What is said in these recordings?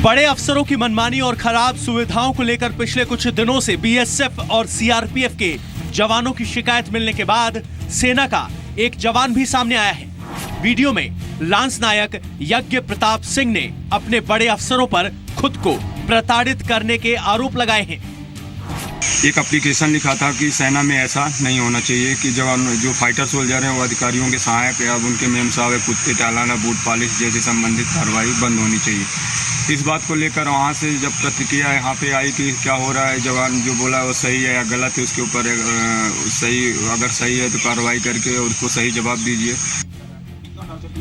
बड़े अफसरों की मनमानी और खराब सुविधाओं को लेकर पिछले कुछ दिनों से बीएसएफ और सीआरपीएफ के जवानों की शिकायत मिलने के बाद सेना का एक जवान भी सामने आया है। वीडियो में लांस नायक यज्ञ प्रताप सिंह ने अपने बड़े अफसरों पर खुद को प्रताड़ित करने के आरोप लगाए हैं। एक एप्लीकेशन लिखा था कि सेना में ऐसा नहीं होना चाहिए कि जवान जो फाइटर सोल्जर हैं वो अधिकारियों के सहायक है, अब उनके मेम साहब कुत्ते टालाना बूट पालिश जैसी संबंधित कार्रवाई बंद होनी चाहिए। इस बात को लेकर वहाँ से जब प्रतिक्रिया यहाँ पे आई कि क्या हो रहा है, जवान जो बोला वो सही है या गलत है, उसके ऊपर अगर सही है तो कार्रवाई करके उसको सही जवाब दीजिए।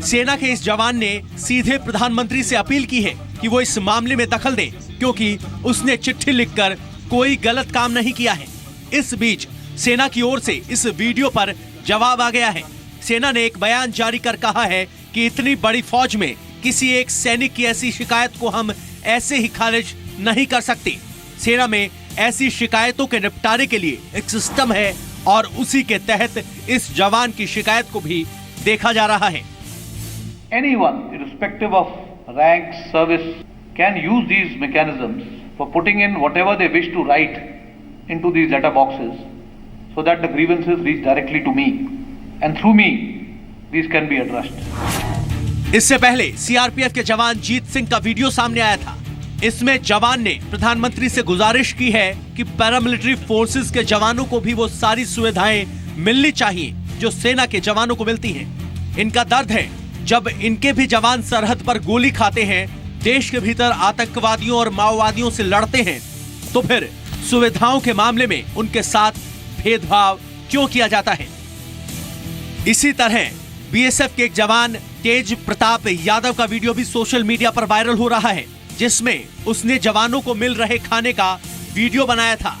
सेना के इस जवान ने सीधे प्रधानमंत्री से अपील की है कि वो इस मामले में दखल दें, क्योंकि उसने चिट्ठी लिखकर कोई गलत काम नहीं किया है। इस बीच सेना की ओर से इस वीडियो पर जवाब आ गया है। सेना ने एक बयान जारी कर कहा है कि इतनी बड़ी फौज में किसी एक सैनिक की ऐसी शिकायत को हम ऐसे ही खारिज नहीं कर सकते। सेना में ऐसी शिकायतों के निपटारे के लिए एक सिस्टम है और उसी के तहत इस जवान की शिकायत को भी देखा जा रहा है। Anyone, irrespective of rank, service, can use these mechanisms for putting in whatever they wish to write into these letter boxes so that the grievances reach directly to me and through me these can be addressed। इससे पहले CRPF के जवान जीत सिंह का video सामने आया था। इसमें जवान ने प्रधानमंत्री से गुजारिश की है कि पैरामिलिट्री फोर्सेस के जवानों को भी वो सारी सुविधाएं मिलनी चाहिए जो सेना के जवानों को मिलती हैं। इनका दर्द है जब इनके भी जवान सरहद पर गोली खाते हैं, देश के भीतर आतंकवादियों और माओवादियों से लड़ते हैं, तो फिर सुविधाओं के मामले में उनके साथ भेदभाव क्यों किया जाता है। इसी तरह बीएसएफ के एक जवान तेज प्रताप यादव का वीडियो भी सोशल मीडिया पर वायरल हो रहा है, जिसमें उसने जवानों को मिल रहे खाने का वीडियो बनाया था।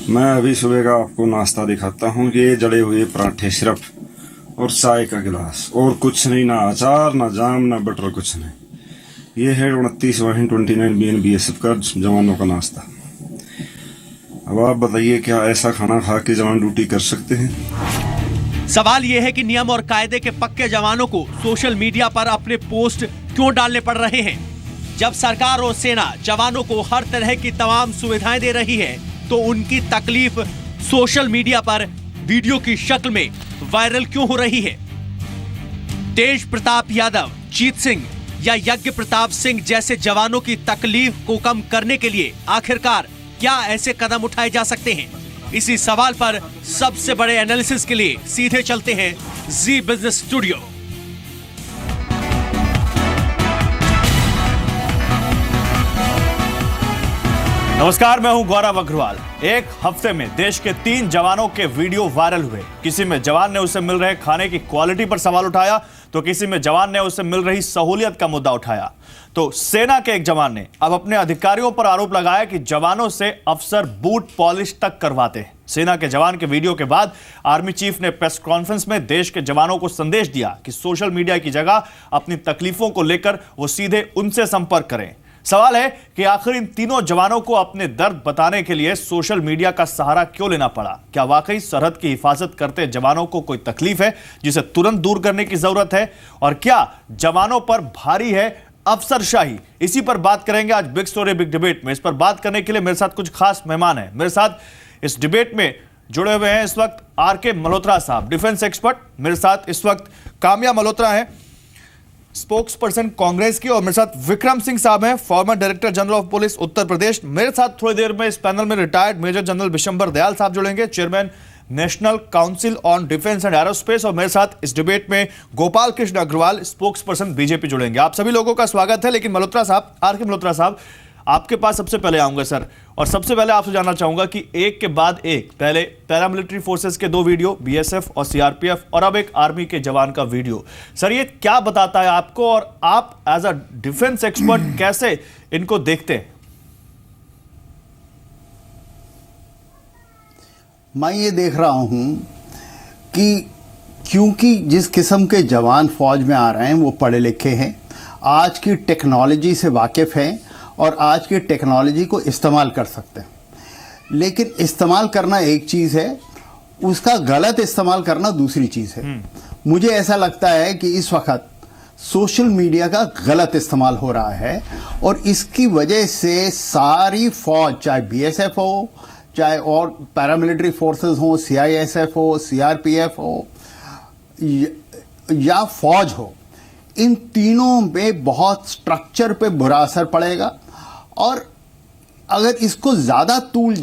मैं अभी सुबह का आपको नाश्ता दिखाता हूँ। ये जड़े हुए पराठे सिर्फ और चाय का गिलास और कुछ नहीं, ना अचार ना जाम ना बटर, कुछ नहीं। ये है 29/29 BSF का जवानों का नाश्ता। अब आप बताइए क्या ऐसा खाना खा के जवान ड्यूटी कर सकते हैं? सवाल यह है कि नियम और कायदे के पक्के जवानों को सोशल मीडिया पर अपने पोस्ट क्यों डालने पड़ रहे हैं? जब सरकार और सेना जवानों को हर तरह की तमाम सुविधाएं दे रही है, तो उनकी तकलीफ सोशल मीडिया पर वीडियो की शक्ल में वायरल क्यों हो रही है? तेज प्रताप यादव, जीत सिंह या यज्ञ प्रताप सिंह जैसे जवानों की तकलीफ को कम करने के लिए आखिरकार क्या ऐसे कदम उठाए जा सकते हैं? इसी सवाल पर सबसे बड़े एनालिसिस के लिए सीधे चलते हैं जी बिजनेस स्टूडियो। नमस्कार, मैं हूं गौरव अग्रवाल। एक हफ्ते में देश के 3 जवानों के वीडियो वायरल हुए। किसी में जवान ने उसे मिल रहे खाने की क्वालिटी पर सवाल उठाया, तो किसी में जवान ने उसे मिल रही सहूलियत का मुद्दा उठाया। तो सेना के एक जवान ने अब अपने अधिकारियों पर आरोप लगाया कि जवानों से अफसर बूट पॉलिश तक करवाते हैं। सेना के जवान के वीडियो के बाद आर्मी चीफ ने प्रेस कॉन्फ्रेंस में देश के जवानों को संदेश दिया कि सोशल मीडिया की जगह अपनी तकलीफों को लेकर वो सीधे उनसे संपर्क करें। सवाल है कि आखिर इन तीनों जवानों को अपने दर्द बताने के लिए सोशल मीडिया का सहारा क्यों लेना पड़ा? क्या वाकई सरहद की हिफाजत करते जवानों को कोई तकलीफ है जिसे तुरंत दूर करने की जरूरत है? और क्या जवानों पर भारी है अफसरशाही? इसी पर बात करेंगे आज बिग स्टोरी बिग डिबेट में। इस पर बात करने के लिए मेरे साथ कुछ खास मेहमान हैं। मेरे साथ इस डिबेट में जुड़े हुए हैं इस वक्त आर.के. मल्होत्रा साहब, डिफेंस एक्सपर्ट। मेरे साथ इस वक्त काम्या मल्होत्रा हैं, स्पोक्स पर्सन कांग्रेस की, और मेरे साथ विक्रम सिंह साहब हैं, former director general of police Uttar Pradesh. मेरे साथ थोड़ी देर में इस पैनल में retired major general Vishambar Dayal साहब जुड़ेंगे, chairman national council on defence and aerospace. और मेरे साथ इस डिबेट में Gopal Krishna Agrawal, spokesperson BJP जुड़ेंगे। आप सभी लोगों का स्वागत है। लेकिन मल्होत्रा साहब, आर.के. मल्होत्रा साहब, आपके पास सबसे पहले आऊंगा सर, और सबसे पहले आपसे जानना चाहूंगा कि एक के बाद एक, पहले पैरामिलिट्री फोर्सेस के 2 वीडियो, बीएसएफ और सीआरपीएफ, और अब एक आर्मी के जवान का वीडियो। सर, ये क्या बताता है आपको, और आप एज अ डिफेंस एक्सपर्ट कैसे इनको देखते हैं? मैं ये देख रहा हूं कि क्योंकि जिस किस्म के जवान फौज में आ रहे हैं वो पढ़े लिखे हैं, आज की टेक्नोलॉजी से वाकिफ हैं और आज की टेक्नोलॉजी को इस्तेमाल कर सकते हैं। लेकिन इस्तेमाल करना एक चीज़ है, उसका गलत इस्तेमाल करना दूसरी चीज़ है। मुझे ऐसा लगता है कि इस वक्त सोशल मीडिया का गलत इस्तेमाल हो रहा है और इसकी वजह से सारी फौज, चाहे बीएसएफ हो, चाहे और पैरामिलिट्री फोर्सेस हो, सीआईएसएफ हो, सीआरपीएफ हो या फौज हो, इन तीनों में बहुत स्ट्रक्चर पे बुरा असर पड़ेगा। और अगर इसको ज्यादा तूल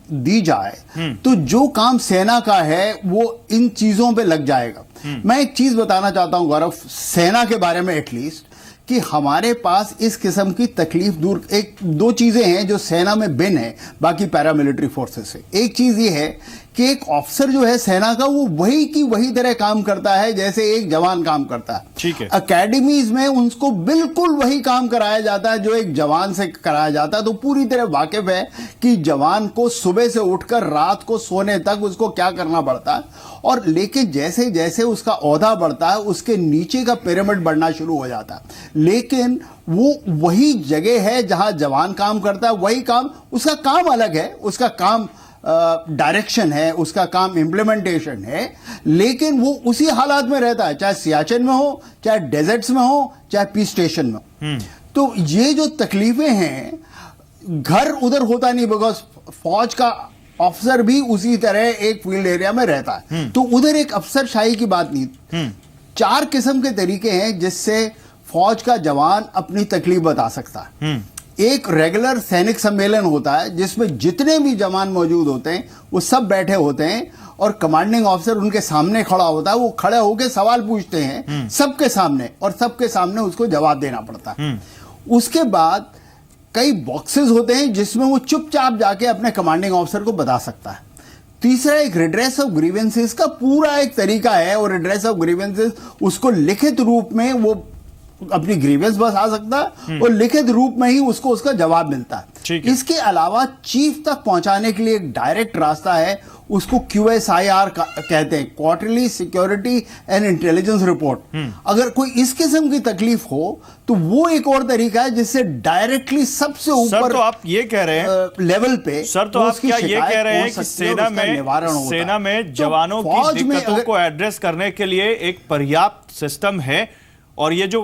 दी जाए तो जो काम सेना का है वो इन चीजों पे लग जाएगा। मैं एक चीज बताना चाहता हूं गौरव, सेना के बारे में एटलीस्ट, कि हमारे पास इस किस्म की तकलीफ दूर एक दो चीजें हैं जो सेना में बिन है बाकी पैरामिलिट्री फोर्सेस से। एक चीज ये है कि एक ऑफिसर जो है सेना का वो वही की वही तरह काम करता है जैसे एक जवान काम करता है। ठीक है। अकेडमीज में उनको बिल्कुल वही काम कराया जाता है जो एक जवान से कराया जाता है। तो पूरी तरह वाकिफ है कि जवान को सुबह से उठकर रात को सोने तक उसको क्या करना पड़ता है। और लेकिन जैसे जैसे उसका ओहदा बढ़ता है उसके नीचे का पिरामिड बढ़ना शुरू हो जाता है। लेकिन वो वही जगह है जहां जवान काम करता है, वही काम, उसका काम अलग है, उसका काम डायरेक्शन है, उसका काम इम्प्लीमेंटेशन है, लेकिन वो उसी हालात में रहता है, चाहे सियाचिन में हो, चाहे डेजर्ट्स में हो, चाहे पीस स्टेशन में हो। तो ये जो तकलीफें हैं, घर उधर होता नहीं, बिकॉज फौज का ऑफिसर भी उसी तरह एक फील्ड एरिया में रहता है, तो उधर एक अफसरशाही की बात नहीं। 4 किस्म के तरीके हैं जिससे फौज का जवान अपनी तकलीफ बता सकता है। एक रेगुलर सैनिक सम्मेलन होता है जिसमें जितने भी जवान मौजूद होते हैं वो सब बैठे होते हैं और कमांडिंग ऑफिसर उनके सामने खड़ा होता है। वो खड़े होकर सवाल पूछते हैं सबके सामने और सबके सामने उसको जवाब देना पड़ता है। उसके बाद कई बॉक्सेस होते हैं जिसमें वो चुपचाप जाके अपने कमांडिंग ऑफिसर को बता सकता है। तीसरा एक रिड्रेस ऑफ ग्रीवेंसेस का पूरा एक तरीका है और रिड्रेस ऑफ ग्रीवेंसेस उसको लिखित रूप में वो अपनी ग्रीवेंस बस आ सकता है और लिखित रूप में ही उसको उसका जवाब मिलता है। इसके अलावा चीफ तक पहुंचाने के लिए एक डायरेक्ट रास्ता है, उसको QSIR कहते हैं, quarterly security and intelligence report. अगर कोई इस किस्म की तकलीफ हो तो वो एक और तरीका है जिससे डायरेक्टली सबसे ऊपर तो आप ये कह रहे हैं लेवल पे सर, तो आप क्या ये कह रहे हैं कि सेना में जवानों की दिक्कतों को एड्रेस करने के लिए एक पर्याप्त सिस्टम है? और ये जो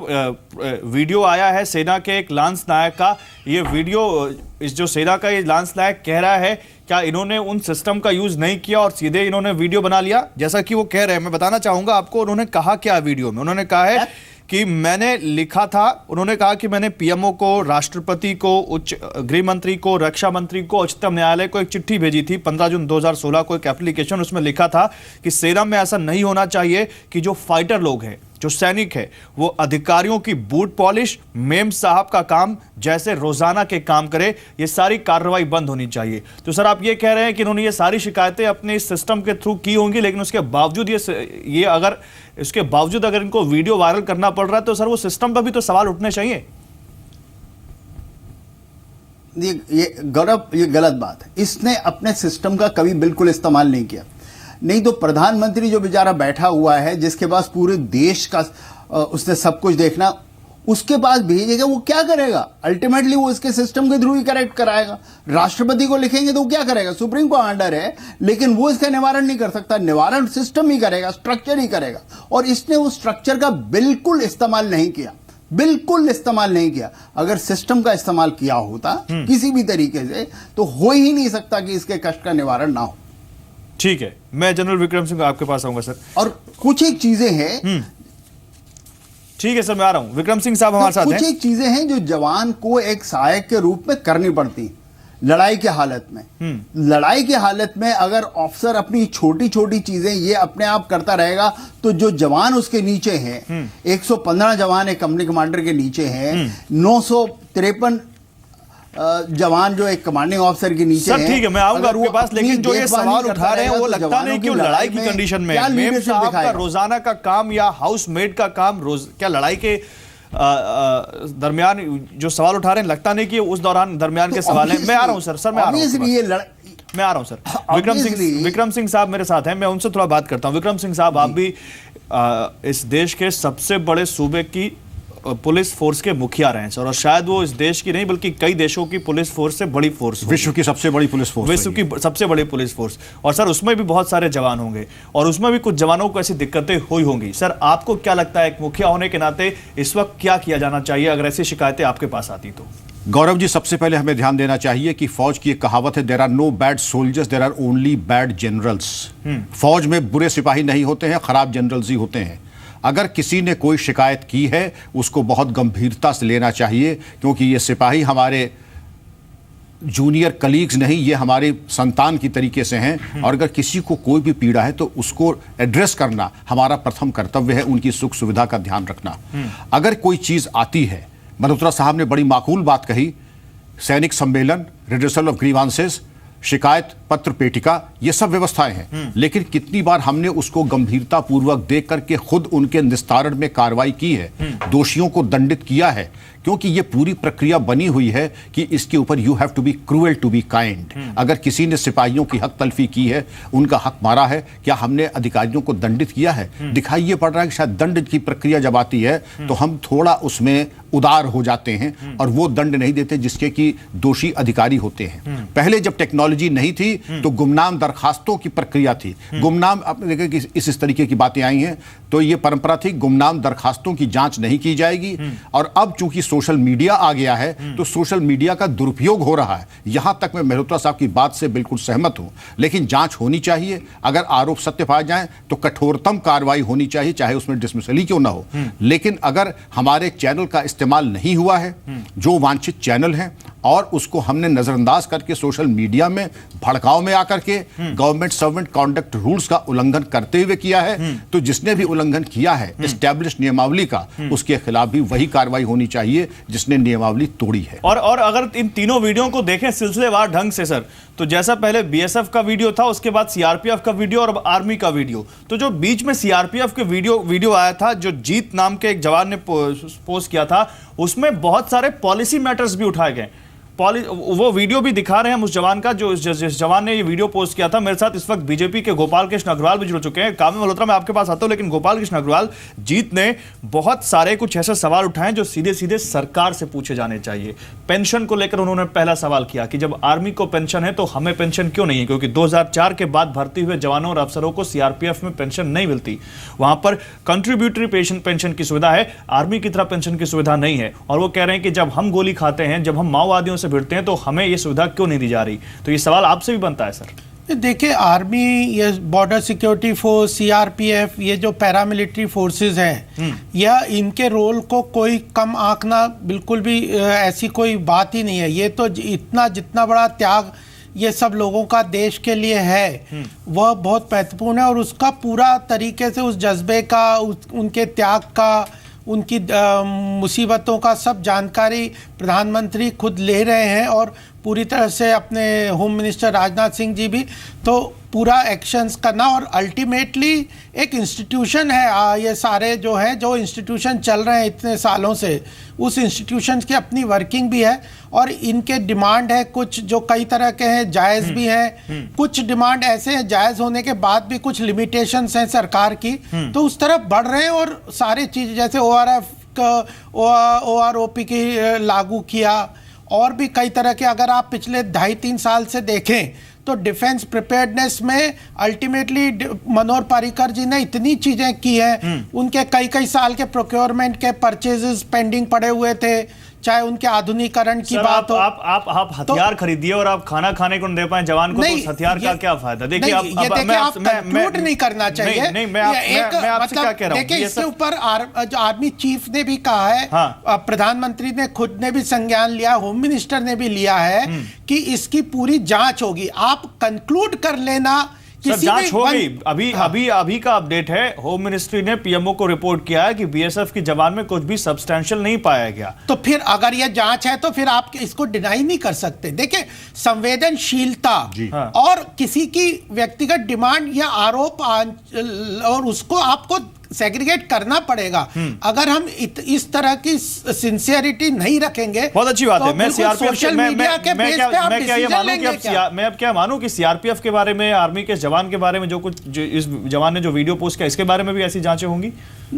वीडियो आया है सेना के एक लांस नायक का, ये वीडियो इस जो सेना का ये लांस नायक कह रहा है, क्या इन्होंने उन सिस्टम का यूज नहीं किया और सीधे इन्होंने वीडियो बना लिया जैसा कि वो कह रहे हैं? मैं बताना चाहूंगा आपको उन्होंने कहा क्या वीडियो में। उन्होंने कहा है कि मैंने लिखा था, उन्होंने कहा कि मैंने पीएमओ को, राष्ट्रपति को, उच्च गृह मंत्री को, रक्षा मंत्री को, उच्चतम न्यायालय को एक चिट्ठी भेजी थी 15 जून 2016 को, एक एप्लीकेशन। उसमें लिखा था कि सेना में ऐसा नहीं होना चाहिए कि जो फाइटर लोग हैं, जो सैनिक है, वो अधिकारियों की बूट पॉलिश, मेम साहब का काम जैसे रोजाना के काम करे, ये सारी कार्रवाई बंद होनी चाहिए। तो सर आप ये कह रहे हैं कि इन्होंने ये सारी शिकायतें अपने इस सिस्टम के थ्रू की होंगी, लेकिन उसके बावजूद ये अगर इसके बावजूद अगर इनको वीडियो वायरल करना पड़ रहा है तो सर वो सिस्टम पर भी तो सवाल उठने चाहिए। ये गौरव, ये गलत बात है। इसने अपने सिस्टम का कभी बिल्कुल इस्तेमाल नहीं किया। नहीं तो प्रधानमंत्री जो बेचारा बैठा हुआ है, जिसके पास पूरे देश का उसने सब कुछ देखना, उसके पास भेजेगा, वो क्या करेगा? अल्टीमेटली वो इसके सिस्टम के थ्रू ही करेक्ट कराएगा। राष्ट्रपति को लिखेंगे तो वो क्या करेगा? सुप्रीम कमांडर है, लेकिन वो इसका निवारण नहीं कर सकता। निवारण सिस्टम ही करेगा, स्ट्रक्चर ही करेगा। और इसने उस स्ट्रक्चर का बिल्कुल इस्तेमाल नहीं किया, बिल्कुल इस्तेमाल नहीं किया। अगर सिस्टम का इस्तेमाल किया होता किसी भी तरीके से तो हो ही नहीं सकता कि इसके कष्ट का निवारण ना हो। ठीक है, मैं जनरल विक्रम सिंह आपके पास आऊंगा सर। और कुछ एक चीजें हैं, ठीक है सर, मैं आ रहा हूं। विक्रम सिंह साहब हमारे साथ हैं। कुछ एक चीजें हैं जो जवान को एक सहायक के रूप में करनी पड़ती लड़ाई के हालत में। लड़ाई के हालत में अगर ऑफिसर अपनी छोटी छोटी चीजें ये अपने आप करता रहेगा तो जो जवान उसके नीचे हैं, 115 जवान एक कंपनी कमांडर के नीचे हैं, 953 जवान जो एक कमांडिंग ऑफिसर के नीचे हैं। ठीक है, मैं आऊंगा आपके पास, लेकिन जो ये सवाल उठा रहे हैं वो लगता नहीं कि लड़ाई की कंडीशन में मेम साहब का रोजाना का काम या हाउसमेट का काम क्या लड़ाई के दरमियान जो सवाल उठा रहे हैं, लगता नहीं कि उस दरमियान के सवाल हैं। मैं आ रहा हूं सर, मैं आ रहा हूं सर। विक्रम सिंह साहब मेरे साथ हैं, मैं उनसे थोड़ा बात करता हूं। विक्रम सिंह साहब, आप भी इस देश के सबसे बड़े सूबे की पुलिस फोर्स के मुखिया रहे हैं सर, और शायद वो इस देश की नहीं बल्कि कई देशों की पुलिस फोर्स से बड़ी फोर्स, विश्व की सबसे बड़ी पुलिस फोर्स, विश्व की सबसे बड़ी पुलिस फोर्स। और सर उसमें भी बहुत सारे जवान होंगे और उसमें भी कुछ जवानों को ऐसी दिक्कतें हुई होंगी। सर आपको क्या लगता है, एक मुखिया होने के नाते इस वक्त क्या किया जाना चाहिए अगर ऐसी शिकायतें आपके पास आती तो? गौरव जी, सबसे पहले हमें ध्यान देना चाहिए कि फौज की एक कहावत है, there are no bad soldiers, there are only bad generals. फौज में बुरे सिपाही नहीं होते हैं, खराब जनरल्स ही होते हैं। अगर किसी ने कोई शिकायत की है उसको बहुत गंभीरता से लेना चाहिए, क्योंकि ये सिपाही हमारे जूनियर कलीग्स नहीं, ये हमारे संतान की तरीके से हैं। और अगर किसी को कोई भी पीड़ा है तो उसको एड्रेस करना हमारा प्रथम कर्तव्य है, उनकी सुख सुविधा का ध्यान रखना। अगर कोई चीज़ आती है, मल्होत्रा साहब ने बड़ी माकूल बात कही, सैनिक सम्मेलन, रिड्रेसल ऑफ ग्रीवांसेस, शिकायत पत्र पेटिका, ये सब व्यवस्थाएं हैं, लेकिन कितनी बार हमने उसको गंभीरता पूर्वक देख करके खुद उनके निस्तारण में कार्रवाई की है, दोषियों को दंडित किया है, क्योंकि ये पूरी प्रक्रिया बनी हुई है कि इसके ऊपर you have to be cruel to be kind. अगर किसी ने सिपाहियों की हक तलफी की है, उनका हक मारा है, क्या हमने अधिकारियों को दंडित किया है? दिखाई ये पड़ रहा है कि शायद दंड की प्रक्रिया जब आती है तो हम थोड़ा उसमें उदार हो जाते हैं और वो दंड नहीं देते जिसके कि दोषी अधिकारी होते हैं। पहले जब टेक्नोलॉजी नहीं थी तो गुमनाम दरखास्तों की प्रक्रिया थी। गुमनाम, आपने देखा कि इस तरीके की बातें आई हैं, तो ये परंपरा थी, गुमनाम दरखास्तों की जांच नहीं की जाएगी। और अब चूंकि सोशल मीडिया आ गया है तो सोशल मीडिया का दुरुपयोग हो रहा है। यहां तक मैं मल्होत्रा साहब की बात से बिल्कुल सहमत हूं, लेकिन जांच होनी चाहिए। अगर आरोप सत्य पाए जाएं तो कठोरतम कार्रवाई होनी चाहिए, चाहे उसमें डिसमिसल ही क्यों ना हो। लेकिन अगर हमारे चैनल का इस्तेमाल नहीं हुआ है, जो वांछित चैनल है, और उसको हमने नजरअंदाज करके सोशल मीडिया में भड़काव में आकर के गवर्नमेंट सर्वेंट कॉन्डक्ट रूल्स का उल्लंघन करते हुए किया है, तो जिसने भी उल्लंघन किया है एस्टैब्लिश नियमावली का, उसके खिलाफ भी वही कार्रवाई होनी चाहिए जिसने नियमावली तोड़ी है। और अगर इन तीनों वीडियो को देखें सिलसिलेवार ढंग से सर, तो जैसा पहले बीएसएफ का वीडियो था, उसके बाद सीआरपीएफ का वीडियो और अब आर्मी का वीडियो, तो जो बीच में सीआरपीएफ के वीडियो आया था, जो जीत नाम के एक जवान ने पोस्ट किया था, उसमें बहुत सारे पॉलिसी मैटर्स भी उठाए गए। वो वीडियो भी दिखा रहे हैं हम उस जवान का, जो जिस जवान ने ये वीडियो पोस्ट किया था। मेरे साथ इस वक्त बीजेपी के गोपाल कृष्ण अग्रवाल भी जुड़ चुके हैं। काव्य मल्होत्रा, मैं आपके पास आता हूं, लेकिन गोपाल कृष्ण अग्रवाल, जीत ने बहुत सारे कुछ ऐसे सवाल उठाए जो सीधे सीधे सरकार से पूछे जाने चाहिए। पेंशन को लेकर उन्होंने पहला सवाल किया कि जब आर्मी को पेंशन है तो हमें पेंशन क्यों नहीं है, क्योंकि 2004 के बाद भर्ती हुए जवानों और अफसरों को सीआरपीएफ में पेंशन नहीं मिलती। वहां पर कंट्रीब्यूटरी पेंशन की सुविधा है, आर्मी की तरह पेंशन की सुविधा नहीं है। और वो कह रहे हैं कि जब हम गोली खाते हैं, जब हम माओवादियों से भिड़ते हैं, तो हमें ये सुविधा क्यों नहीं दी जा रही। तो ये सवाल आपसे भी बनता है सर। देखिए, आर्मी, ये बॉर्डर सिक्योरिटी फोर्स, सीआरपीएफ, ये जो पैरामिलिट्री फोर्सेस हैं, या इनके रोल को कोई कम आंकना बिल्कुल भी ऐसी कोई बात ही नहीं है। ये तो इतना जितना बड़ा त्याग ये सब लोगों का देश के लिए है, वह बहुत महत्वपूर्ण है। और उसका पूरा तरीके से उस जज्बे का, उनके त्याग का, उनकी मुसीबतों का सब जानकारी प्रधानमंत्री खुद ले रहे हैं, और पूरी तरह से अपने होम मिनिस्टर राजनाथ सिंह जी भी, तो पूरा एक्शंस करना। और अल्टीमेटली एक इंस्टीट्यूशन है, ये सारे जो हैं, जो इंस्टीट्यूशन चल रहे हैं इतने सालों से, उस इंस्टीट्यूशन की अपनी वर्किंग भी है, और इनके डिमांड है कुछ जो कई तरह के हैं, जायज़ भी हैं, कुछ डिमांड ऐसे हैं जायज़ होने के बाद भी कुछ लिमिटेशंस हैं सरकार की, तो उस तरफ बढ़ रहे हैं। और सारी चीज़ जैसे OROP की लागू किया, और भी कई तरह के, अगर आप पिछले 2.5-3 साल से देखें तो डिफेंस प्रिपेयर्डनेस में अल्टीमेटली मनोहर पर्रिकर जी ने इतनी चीजें की हैं। उनके कई साल के प्रोक्योरमेंट के परचेजेस पेंडिंग पड़े हुए थे, चाहे उनके आधुनिकीकरण की बात हो। आप हथियार खरीदिए और आप खाना खाने को नहीं दे पाए जवान को, तो हथियार का क्या फायदा? देखिए, आप कंक्लूड नहीं करना चाहिए। नहीं, मैं आपसे क्या कह रहा हूं, देखिए, इसके ऊपर आर्मी चीफ ने भी कहा है, प्रधानमंत्री ने खुद ने भी संज्ञान लिया, होम मिनिस्टर ने भी लिया है कि इसकी पूरी जांच होगी। आप कंक्लूड कर लेना, सर जांच हो गई। अभी का अपडेट है, होम मिनिस्ट्री ने पीएमओ को रिपोर्ट किया है कि बीएसएफ की जवान में कुछ भी सब्सटेंशियल नहीं पाया गया। तो फिर अगर यह जांच है तो फिर आप इसको डिनाई नहीं कर सकते। देखिए, संवेदनशीलता और किसी की व्यक्तिगत डिमांड या आरोप और उसको आपको सेग्रीगेट करना पड़ेगा। अगर हम इस तरह की सिंसियरिटी नहीं रखेंगे, बहुत अच्छी बात तो है। मैं सीआरपीएफ सोशल मीडिया के बेस पे आप डिसीजन लेंगे क्या? मैं अब क्या मानूं कि सीआरपीएफ के बारे में, आर्मी के जवान के बारे में जो इस जवान ने जो वीडियो पोस्ट किया, इसके बारे में भी ऐसी जांचें होंगी?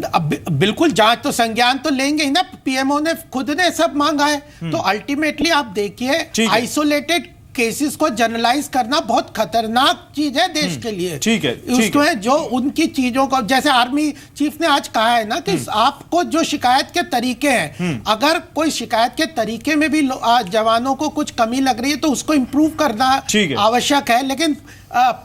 अब बिल्कुल जांच तो संज्ञान तो लेंगे ही ना। पीएमओ ने खुद ने सब मांगा है, तो अल्टीमेटली आप देखिए आइसोलेटेड केसेस को जनरलाइज करना बहुत खतरनाक चीज है देश के लिए। ठीक है, उसमें जो उनकी चीजों को, जैसे आर्मी चीफ ने आज कहा है ना कि आपको जो शिकायत के तरीके हैं, अगर कोई शिकायत के तरीके में भी जवानों को कुछ कमी लग रही है तो उसको इंप्रूव करना आवश्यक है। लेकिन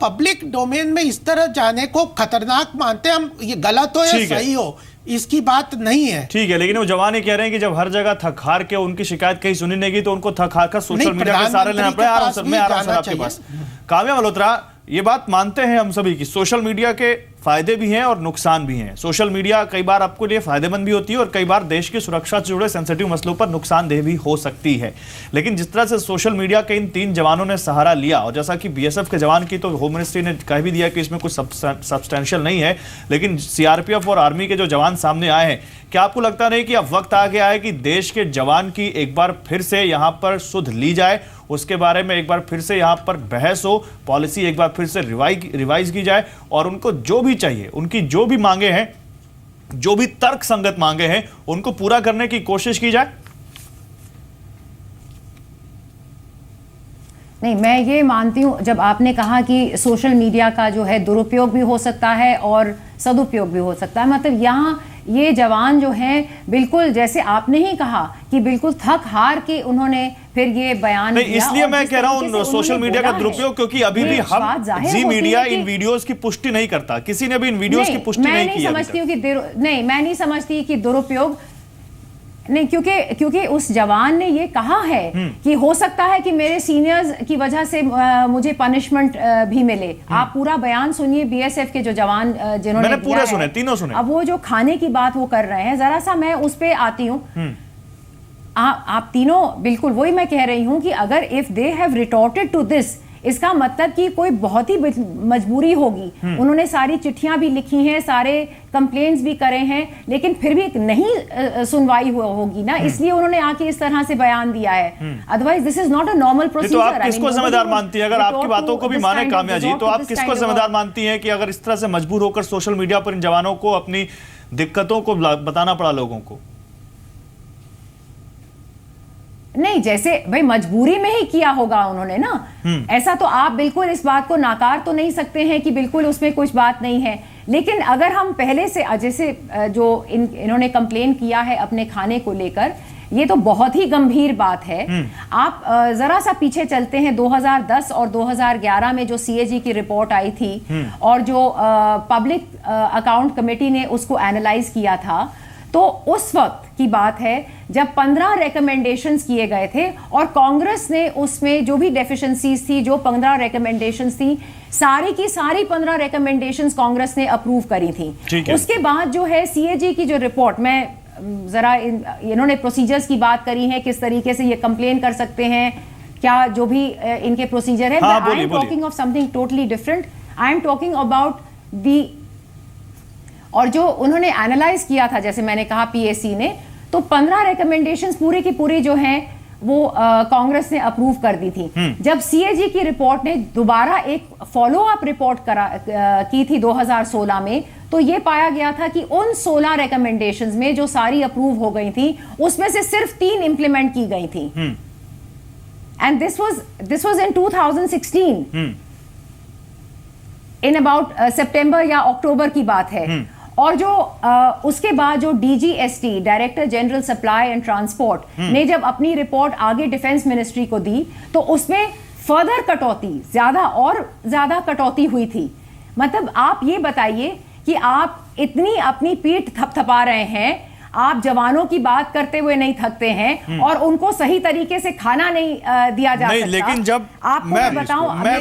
पब्लिक डोमेन में इस तरह जाने को खतरनाक मानते हैं हम। ये गलत हो या सही हो, इसकी बात नहीं है। ठीक है, लेकिन वो जवान ये कह रहे हैं कि जब हर जगह थक हार के उनकी शिकायत कहीं सुनी नहीं गई तो उनको थक हार कर सोशल मीडिया पे सहारा लेना पड़ा। आपके पास काम्या मल्होत्रा, ये बात मानते हैं हम सभी कि सोशल मीडिया के फायदे भी हैं और नुकसान भी हैं। सोशल मीडिया कई बार आपको लिए फायदेमंद भी होती है और कई बार देश की सुरक्षा से जुड़े सेंसिटिव मसलों पर नुकसानदेह भी हो सकती है। लेकिन जिस तरह से सोशल मीडिया के इन 3 जवानों ने सहारा लिया, और जैसा कि बीएसएफ के जवान की तो होम मिनिस्ट्री ने कह भी दिया कि इसमें कुछ सब्सटेंशियल नहीं है, लेकिन सीआरपीएफ और आर्मी के जो जवान सामने आए हैं, क्या आपको लगता नहीं कि अब वक्त आ गया है कि देश के जवान की एक बार फिर से यहां पर सुध ली जाए, उसके बारे में एक बार फिर से यहां पर बहस हो, पॉलिसी एक बार फिर से रिवाइज की जाए और उनको जो भी चाहिए, उनकी जो भी मांगे हैं, जो भी तर्क संगत मांगे हैं, उनको पूरा करने की कोशिश की जाए? नहीं, मैं ये मानती हूं, जब आपने कहा कि सोशल मीडिया का जो है दुरुपयोग भी हो सकता है और सदुपयोग भी हो सकता है, मतलब यहाँ ये जवान जो हैं बिल्कुल जैसे आपने ही कहा कि बिल्कुल थक हार के उन्होंने फिर ये बयान दिया। इसलिए मैं कह रहा हूं सोशल मीडिया का दुरुपयोग, क्योंकि अभी भी हम जी मीडिया इन वीडियोस की पुष्टि नहीं करता, किसी ने भी इन वीडियोस की पुष्टि नहीं की। मैं नहीं समझती कि दुरुपयोग नहीं, क्योंकि उस जवान ने ये कहा है कि हो सकता है कि मेरे सीनियर्स की वजह से मुझे पनिशमेंट भी मिले। आप पूरा बयान सुनिए बीएसएफ के जो जवान जिन्होंने मैंने पूरे सुने, तीनों सुने। अब वो जो खाने की बात वो कर रहे हैं, जरा सा मैं उस पे आती हूँ। आप तीनों बिल्कुल वही मैं कह रही हूँ कि अगर if they have retorted to this, इसका मतलब कि कोई बहुत ही मजबूरी होगी। उन्होंने सारी चिट्ठियां भी लिखी हैं, सारे कंप्लेंट्स भी करे हैं, लेकिन फिर भी नहीं सुनवाई होगी ना, इसलिए उन्होंने आके इस तरह से बयान दिया है। Otherwise this is not a normal procedure. तो आप किसको जिम्मेदार मानती है, अगर आपकी बातों को भी माने काम्या जी, तो आप किसको जिम्मेदार मानती हैं कि अगर इस तरह से मजबूर होकर सोशल मीडिया पर इन जवानों को अपनी दिक्कतों को बताना पड़ा लोगों को? नहीं, जैसे भाई मजबूरी में ही किया होगा उन्होंने ना, ऐसा तो आप बिल्कुल इस बात को नाकार तो नहीं सकते हैं कि बिल्कुल उसमें कुछ बात नहीं है। लेकिन अगर हम पहले से, जैसे जो इन्होंने कंप्लेन किया है अपने खाने को लेकर, ये तो बहुत ही गंभीर बात है। आप जरा सा पीछे चलते हैं, 2010 और 2011 में जो सीएजी की रिपोर्ट आई थी और जो पब्लिक अकाउंट कमेटी ने उसको एनालाइज किया था, तो उस वक्त की बात है जब 15 रिकमेंडेशंस किए गए थे और कांग्रेस ने उसमें जो भी डेफिशिएंसीज थी, जो 15 रिकमेंडेशंस थी, सारी की सारी 15 रिकमेंडेशंस कांग्रेस ने अप्रूव करी थी। उसके बाद जो है सीएजी की जो रिपोर्ट, मैं जरा इन्होंने प्रोसीजर्स की बात करी है, किस तरीके से ये कंप्लेन कर सकते हैं, क्या जो भी इनके प्रोसीजर है। I am talking of something totally different. I am talking about the, और जो उन्होंने एनालाइज किया था, जैसे मैंने कहा पीएसी ने, तो 15 रिकमेंडेशंस पूरी की पूरी जो हैं वो कांग्रेस ने अप्रूव कर दी थी। जब सीएजी की रिपोर्ट ने दोबारा एक फॉलो अप रिपोर्ट की थी 2016 में, तो ये पाया गया था कि उन 16 रिकमेंडेशंस में जो सारी अप्रूव हो गई थी, उसमें से सिर्फ 3 इंप्लीमेंट की गई थी। And this was in 2016, in about सितंबर या अक्टूबर की बात है। और जो उसके बाद जो DGST, director general supply and transport, ने जब अपनी रिपोर्ट आगे डिफेंस मिनिस्ट्री को दी, तो उसमें फर्दर कटौती, ज्यादा और ज्यादा कटौती हुई थी। मतलब आप ये बताइए कि आप इतनी अपनी पीठ थपथपा रहे हैं, आप जवानों की बात करते हुए नहीं थकते हैं और उनको सही तरीके से खाना नहीं दिया जा सकता। लेकिन जब मैं बताऊं, मैं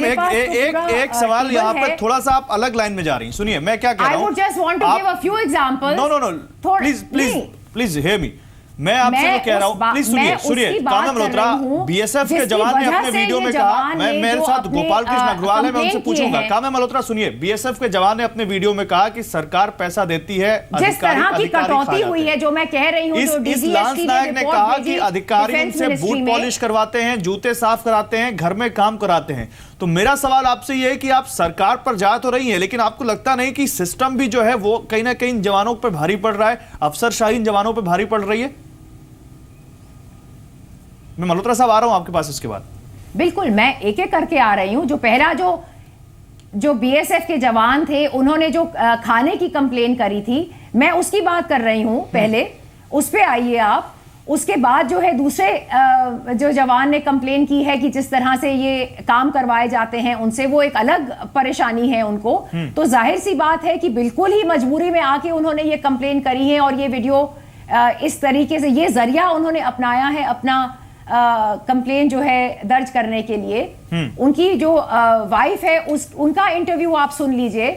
एक सवाल यहाँ पर थोड़ा सा आप अलग लाइन में जा रही हैं। सुनिए मैं क्या कह रहा हूँ। I would just want to give a few examples. No. Please hear me. मैं आपसे मैं जो कह रहा हूं, प्लीज सुनिए सुनिए, काम्या मल्होत्रा, बीएसएफ के जवान ने अपने वीडियो में कहा, मैं मेरे साथ गोपाल कृष्ण अग्रवाल है, मैं उनसे पूछूंगा। काम्या मल्होत्रा सुनिए, बीएसएफ के जवान ने अपने वीडियो में कहा कि सरकार पैसा देती है, जिस तरह की कटौती हुई है, जो मैं कह रही हूं, इस लांस नायक ने कहा कि अधिकारी उनसे बूट पॉलिश करवाते हैं, जूते साफ कराते हैं, घर में काम कराते हैं। तो मेरा सवाल आपसे यह है कि आप सरकार पर जा तो रही है, लेकिन आपको लगता नहीं कि सिस्टम भी जो है वो कहीं ना कहीं जवानों पर भारी पड़ रहा है, अफसरशाही जवानों पर भारी पड़ रही है? मैं मल्होत्रा साहब आ रहा हूं आपके पास इसके बाद। बिल्कुल, मैं एक एक करके आ रही हूं। जो पहला जो बीएसएफ के जवान थे, उन्होंने जो खाने की कंप्लेन करी थी, मैं उसकी बात कर रही हूं। पहले उस पे आइए आप। उसके बाद जो है दूसरे जो जवान ने कंप्लेन की है कि जिस तरह से ये काम करवाए जाते हैं उनसे, वो एक अलग परेशानी है उनको। तो जाहिर सी बात है कि बिल्कुल ही मजबूरी में आके उन्होंने ये कंप्लेन करी है, और ये वीडियो इस तरीके से ये जरिया उन्होंने अपनाया है अपना कंप्लेन जो है दर्ज करने के लिए। उनकी जो वाइफ है उनका इंटरव्यू आप सुन लीजिए,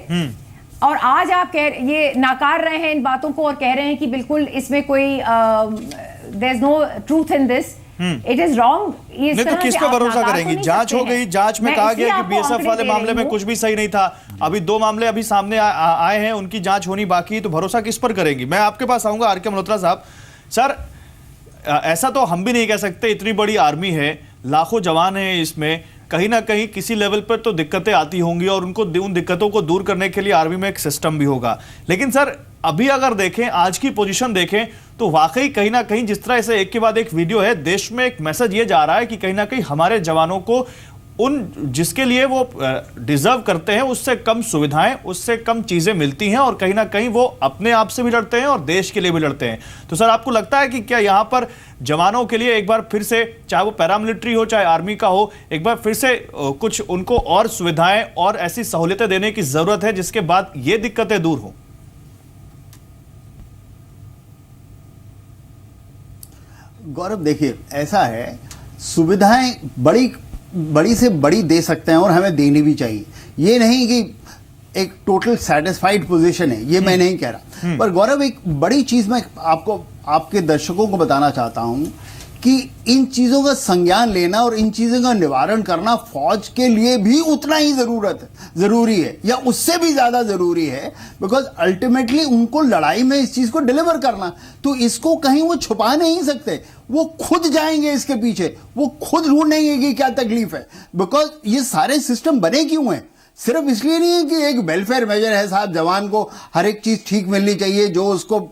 और आज आप ये नाकार रहे हैं इन बातों को और कह रहे हैं कि बिल्कुल इसमें कोई there is no truth in this, it is wrong. नहीं तो किस पे भरोसा करेंगी? जांच हो गई, जांच में कहा गया कि बीएसएफ वाले मामले में कुछ भी सही नहीं था, अभी 2 मामले अभी सामने आए हैं, उनकी जांच होनी बाकी, तो भरोसा किस पर करेंगी? मैं आपके पास आऊंगा आर के मल्होत्रा साहब। सर, ऐसा तो हम भी नहीं कह सकते, इतनी बड़ी आर्मी है, लाखों जवान हैं इसमें, कहीं ना कहीं किसी लेवल पर तो दिक्कतें आती होंगी, और उनको उन दिक्कतों को दूर करने के लिए आर्मी में एक सिस्टम भी होगा। लेकिन सर, अभी अगर देखें, आज की पोजीशन देखें, तो वाकई कहीं ना कहीं जिस तरह से एक के बाद एक वीडियो है, देश में एक मैसेज ये जा रहा है कि कहीं ना कहीं हमारे जवानों को उन जिसके लिए वो डिजर्व करते हैं उससे कम सुविधाएं, उससे कम चीजें मिलती हैं, और कहीं ना कहीं वो अपने आप से भी लड़ते हैं और देश के लिए भी लड़ते हैं। तो सर, आपको लगता है कि क्या यहां पर जवानों के लिए एक बार फिर से, चाहे वो पैरामिलिट्री हो चाहे आर्मी का हो, एक बार फिर से कुछ उनको और सुविधाएं और ऐसी सहूलियतें देने की जरूरत है जिसके बाद ये दिक्कतें दूर हो? गौरव, देखिए, ऐसा है, सुविधाएं बड़ी से बड़ी दे सकते हैं और हमें देनी भी चाहिए। ये नहीं कि एक टोटल सेटिस्फाइड पोजीशन है, ये मैं नहीं कह रहा। पर गौरव, एक बड़ी चीज मैं आपको, आपके दर्शकों को बताना चाहता हूं कि इन चीजों का संज्ञान लेना और इन चीजों का निवारण करना फौज के लिए भी उतना ही जरूरी है, या उससे भी ज्यादा जरूरी है, बिकॉज अल्टीमेटली उनको लड़ाई में इस चीज को डिलीवर करना। तो इसको कहीं वो छुपा नहीं सकते, वो खुद जाएंगे इसके पीछे, वो खुद ढूंढेंगे कि क्या तकलीफ है। बिकॉज ये सारे सिस्टम बने क्यों हैं? सिर्फ इसलिए नहीं है कि एक वेलफेयर मेजर है साहब, जवान को हर एक चीज ठीक मिलनी चाहिए जो उसको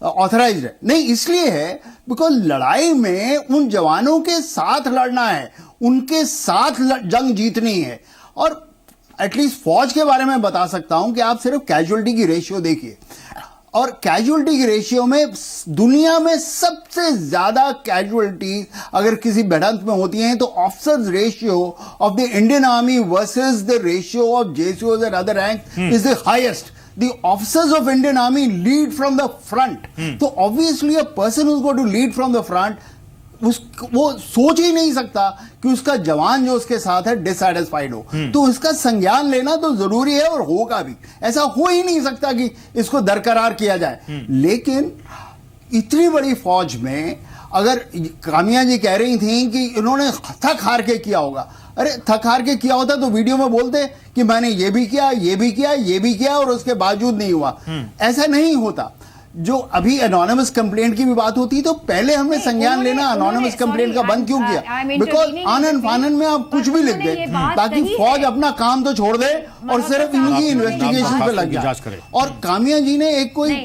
ऑथराइज्ड है, नहीं, इसलिए है बिकॉज लड़ाई में उन जवानों के साथ लड़ना है, उनके साथ जंग जीतनी है। और एटलीस्ट फौज के बारे में बता सकता हूं कि आप सिर्फ कैजुअलिटी की रेशियो देखिए, और कैजुअलिटी की रेशियो में दुनिया में सबसे ज्यादा कैजुअलिटी अगर किसी भिड़ंत में होती हैं तो officers ratio of the Indian army versus the ratio of जेसीओज and other rank is the highest. The officers of Indian Army lead from the front. तो obviously a person who's going to lead from the front, वो सोच ही नहीं सकता कि उसका जवान जो उसके साथ है डिससैटिस्फाइड हो। तो इसका संज्ञान लेना तो जरूरी है और होगा भी। ऐसा हो ही नहीं सकता कि इसको दरकरार किया जाए। लेकिन इतनी बड़ी फौज में अगर कामिया जी कह रही थी कि इन्होंने थक हार के किया होगा, अरे थक हार के किया होता तो वीडियो में बोलते कि मैंने ये भी किया, ये भी किया, ये भी किया और उसके बावजूद नहीं हुआ। ऐसा नहीं होता। जो अभी एनोनिमस कंप्लेंट की भी बात होती तो पहले हमने संज्ञान लेना एनोनिमस कंप्लेंट का बंद क्यों किया? बिकॉज आनन फानन में आप कुछ भी लिख दें ताकि फौज अपना काम तो छोड़ दे और सिर्फ इनकी इन्वेस्टिगेशन पे लग जाए। और कामिया जी ने एक कोई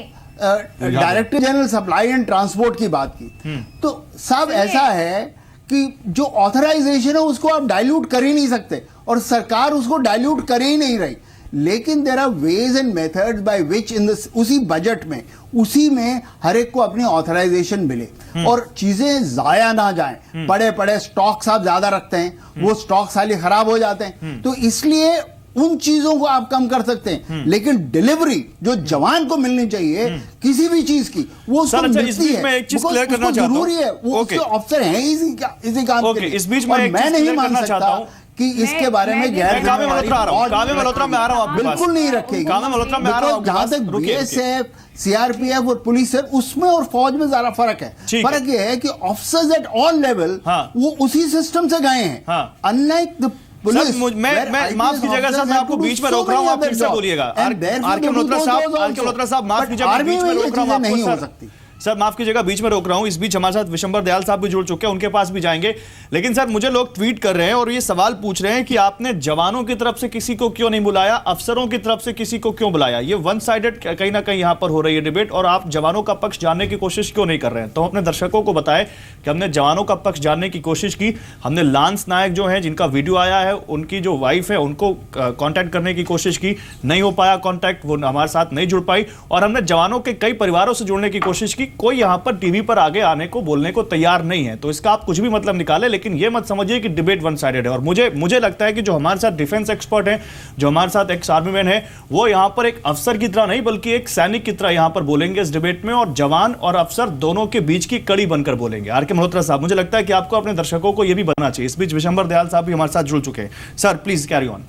director general supply and transport की बात की, तो साहब ऐसा है कि जो ऑथराइजेशन है उसको आप डाइल्यूट कर ही नहीं सकते और सरकार उसको डाइल्यूट कर ही नहीं रही। लेकिन there are ways and methods by which in उसी बजट में, उसी में हर एक को अपनी ऑथराइजेशन मिले और चीजें जाया ना जाएं। पड़े पड़े स्टॉक्स आप ज्यादा रखते हैं, वो स्टॉक साली खराब हो जाते हैं, तो इसलिए उन चीजों को आप कम कर सकते हैं। लेकिन डिलीवरी जो जवान को मिलनी चाहिए किसी भी चीज की, वो उसको मिलती है। मैं एक चीज क्लियर करना चाहता हूं, जरूरी है, वो उसके अफसर हैं इसी काम के लिए। इस बीच में मैं नहीं मान सकता कि इसके बारे में गैर काव्य मल्होत्रा आ रहा हूं, काव्य मल्होत्रा मैं आ रहा हूं आपके पास, बिल्कुल नहीं रखेगी। काव्य मल्होत्रा मैं आ रहा हूं, जहां तक बीएसएफ, सीआरपीएफ और पुलिस है, उसमें और फौज में ज्यादा फर्क है। फर्क यह है कि ऑफिसर्स एट ऑल लेवल वो उसी सिस्टम से गए हैं, अनलाइक द पुलिस। मैं माफ कीजिएगा सर, मैं आपको बीच में रोक रहा हूं, आप फिर से बोलिएगा। आरके मल्होत्रा साहब माफ कीजिएगा, बीच में रोक रहा हूं आपको सर, माफ कीजिएगा बीच में रोक रहा हूं। इस बीच हमारे साथ विशंबर दयाल साहब भी जुड़ चुके हैं, उनके पास भी जाएंगे। लेकिन सर मुझे लोग ट्वीट कर रहे हैं और ये सवाल पूछ रहे हैं कि आपने जवानों की तरफ से किसी को क्यों नहीं बुलाया, अफसरों की तरफ से किसी को क्यों बुलाया? ये वन साइडेड कहीं ना कहीं यहां पर हो रही है डिबेट, और आप जवानों का पक्ष जानने की कोशिश क्यों नहीं कर रहे हैं? तो अपने दर्शकों को बताएं कि हमने जवानों का पक्ष जानने की कोशिश की। हमने लांस नायक जो है, जिनका वीडियो आया है, उनकी जो वाइफ है, उनको कॉन्टैक्ट करने की कोशिश की, नहीं हो पाया कॉन्टैक्ट, वो हमारे साथ नहीं जुड़ पाई। और हमने जवानों के कई परिवारों से जुड़ने की कोशिश की, कोई यहां पर टीवी पर आगे आने को, बोलने को तैयार नहीं है। तो इसका आप कुछ भी मतलब निकाले, लेकिन यह मत समझिए कि डिबेट वन साइडेड है। और मुझे लगता है कि जो हमारे साथ डिफेंस एक्सपर्ट हैं, जो हमारे साथ एक्स आर्मी मैन है, वो यहां पर एक अफसर की तरह नहीं बल्कि एक सैनिक की तरह यहां पर बोलेंगे इस डिबेट में, और जवान और अफसर दोनों के बीच की कड़ी बनकर बोलेंगे। आरके मल्होत्रा साहब, मुझे लगता है कि आपको अपने दर्शकों को यह भी बनना चाहिए। इस बीच विशंबर दयाल साहब भी हमारे साथ जुड़ चुके हैं। Sir please carry on.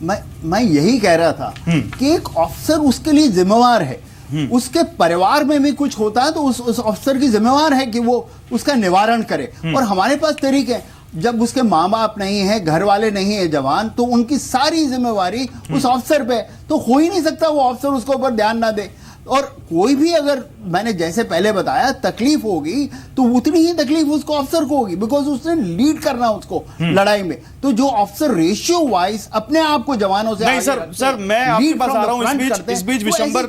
मैं यही कह रहा था कि एक अफसर उसके लिए जिम्मेवार है, उसके परिवार में भी कुछ होता है तो उस अफसर की जिम्मेवार है कि वो उसका निवारण करे। और हमारे पास तरीके, जब उसके माँ बाप नहीं है, घर वाले नहीं है जवान, तो उनकी सारी जिम्मेवारी उस अफसर पे, तो हो ही नहीं सकता वो अफसर उसके ऊपर ध्यान ना दे। और कोई भी, अगर मैंने जैसे पहले बताया, तकलीफ होगी तो उतनी ही तकलीफ उसको अफसर को होगी, बिकॉज उसने लीड करना उसको लड़ाई में। तो जो अफसर रेशियो वाइज अपने आप को जवानों से नहीं सर मैं आपके पास आ रहा हूं। इस बीच विशंबर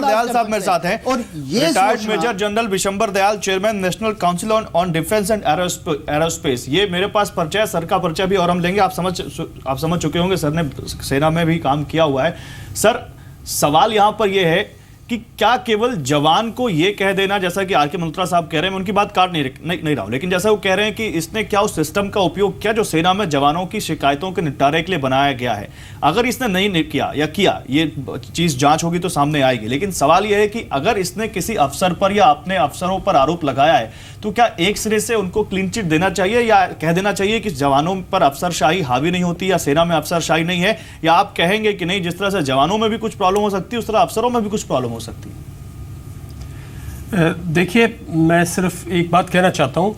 दयाल साहब मेरे साथ हैं, और ये retired major general Vishambar Dayal, chairman national council on defence and aerospace. ये मेरे पास परिचय, सर का परिचय भी और हम लेंगे। आप समझ चुके होंगे, सर ने सेना में भी काम किया हुआ है। सर सवाल यहां पर यह है कि क्या केवल जवान को यह कह देना, जैसा कि आरके मल्होत्रा साहब कह रहे हैं, मैं उनकी बात काट नहीं रहा हूं, लेकिन जैसा वो कह रहे हैं कि इसने क्या उस सिस्टम का उपयोग किया जो सेना में जवानों की शिकायतों के निपटारे के लिए बनाया गया है? अगर इसने नहीं किया या किया, ये चीज जांच होगी तो सामने आएगी। लेकिन सवाल यह है कि अगर इसने किसी अफसर पर या अपने अफसरों पर आरोप लगाया है, तो क्या एक सिरे से उनको क्लीन चिट देना चाहिए, या कह देना चाहिए कि जवानों पर अफसरशाही हावी नहीं होती, या सेना में अफसरशाही नहीं है? या आप कहेंगे कि नहीं, जिस तरह से जवानों में भी कुछ प्रॉब्लम हो सकती है, उस तरह अफसरों में भी कुछ प्रॉब्लम हो सकती है? देखिए, मैं सिर्फ एक बात कहना चाहता हूं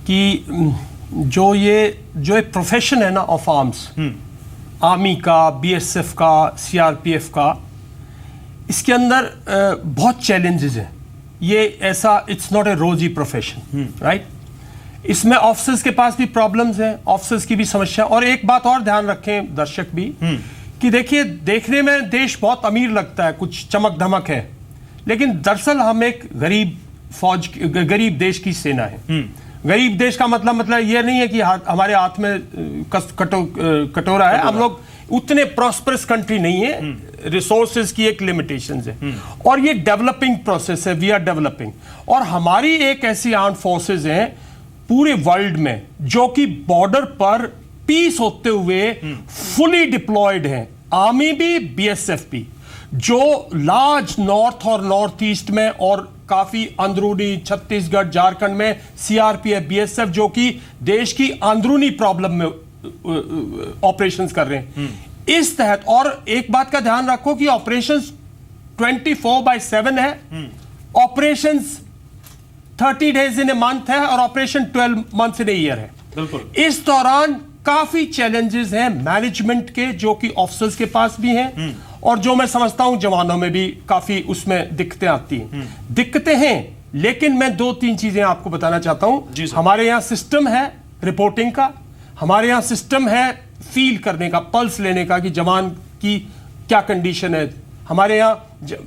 कि जो एक प्रोफेशन है ना ऑफ आर्म्स, आर्मी का, बीएसएफ का, सीआरपीएफ का, इसके अंदर बहुत चैलेंजेस हैं। ये ऐसा, इट्स नॉट ए रोजी प्रोफेशन, राइट? इसमें ऑफिसर्स के पास भी प्रॉब्लम्स हैं, ऑफिसर्स की भी समस्या। और एक बात और ध्यान रखें दर्शक भी, कि देखिए, देखने में देश बहुत अमीर लगता है, कुछ चमक धमक है, लेकिन दरअसल हम एक गरीब देश की सेना है। गरीब देश का मतलब ये नहीं है कि हमारे हाथ में कटोरा है। हम लोग उतने प्रॉस्परस कंट्री नहीं है, रिसोर्सेज की एक लिमिटेशन है, और ये डेवलपिंग प्रोसेस है, वी आर डेवलपिंग। और हमारी एक ऐसी आर्म फोर्सेज हैं पूरे वर्ल्ड में जो कि बॉर्डर पर पीस होते हुए फुली डिप्लॉयड हैं, आर्मी भी, बीएसएफ भी, जो लार्ज नॉर्थ और नॉर्थ ईस्ट में और काफी अंदरूनी छत्तीसगढ़, झारखंड में सीआरपीएफ, बीएसएफ, जो कि देश की अंदरूनी प्रॉब्लम में ऑपरेशंस कर रहे हैं इस तहत। और एक बात का ध्यान रखो कि ऑपरेशंस 24/7 है, operations 30 days in a month है, और operation 12 months in a year है। बिल्कुल। इस दौरान काफी चैलेंजेस हैं मैनेजमेंट के, जो कि ऑफिसर्स के पास भी हैं, और जो मैं समझता हूं जवानों में भी काफी उसमें दिक्कतें आती हैं। दिक्कतें हैं, लेकिन मैं 2-3 चीजें आपको बताना चाहता हूं। हमारे यहां सिस्टम है रिपोर्टिंग का, हमारे यहां सिस्टम है फील करने का, पल्स लेने का कि जवान की क्या कंडीशन है। हमारे यहाँ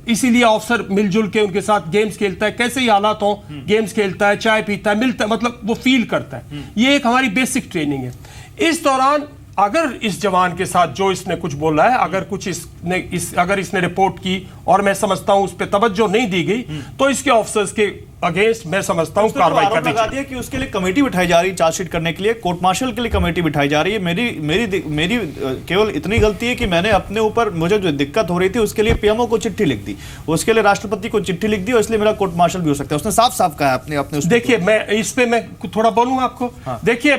इसीलिए ऑफिसर मिलजुल के उनके साथ गेम्स खेलता है, कैसे ही हालात हो गेम्स खेलता है, चाय पीता है, मिलता है, मतलब वो फील करता है। ये एक हमारी बेसिक ट्रेनिंग है। इस दौरान अगर इस जवान के साथ जो इसने कुछ बोला है, अगर इसने रिपोर्ट की और मैं समझता हूं उस पर तवज्जो नहीं दी गई, तो इसके ऑफिसर्स के अगेंस्ट मैं समझता हूँ उसने तो कार्रवाई आरोप करनी लगा चाहिए। दिया कि उसके लिए कमेटी बिठाई जा रही है चार्जशीट करने के लिए, कोर्ट मार्शल के लिए कमेटी बिठाई जा रही है। मेरी केवल इतनी गलती है कि मैंने अपने ऊपर, मुझे जो दिक्कत हो रही थी उसके लिए पीएमओ को चिट्ठी लिख दी, उसके लिए राष्ट्रपति को चिट्ठी लिख दी और इसलिए मेरा कोर्ट मार्शल भी हो सकता है। उसने साफ साफ कहा अपने अपने देखिए, मैं इस पे मैं थोड़ा बोलूंगा आपको। देखिए,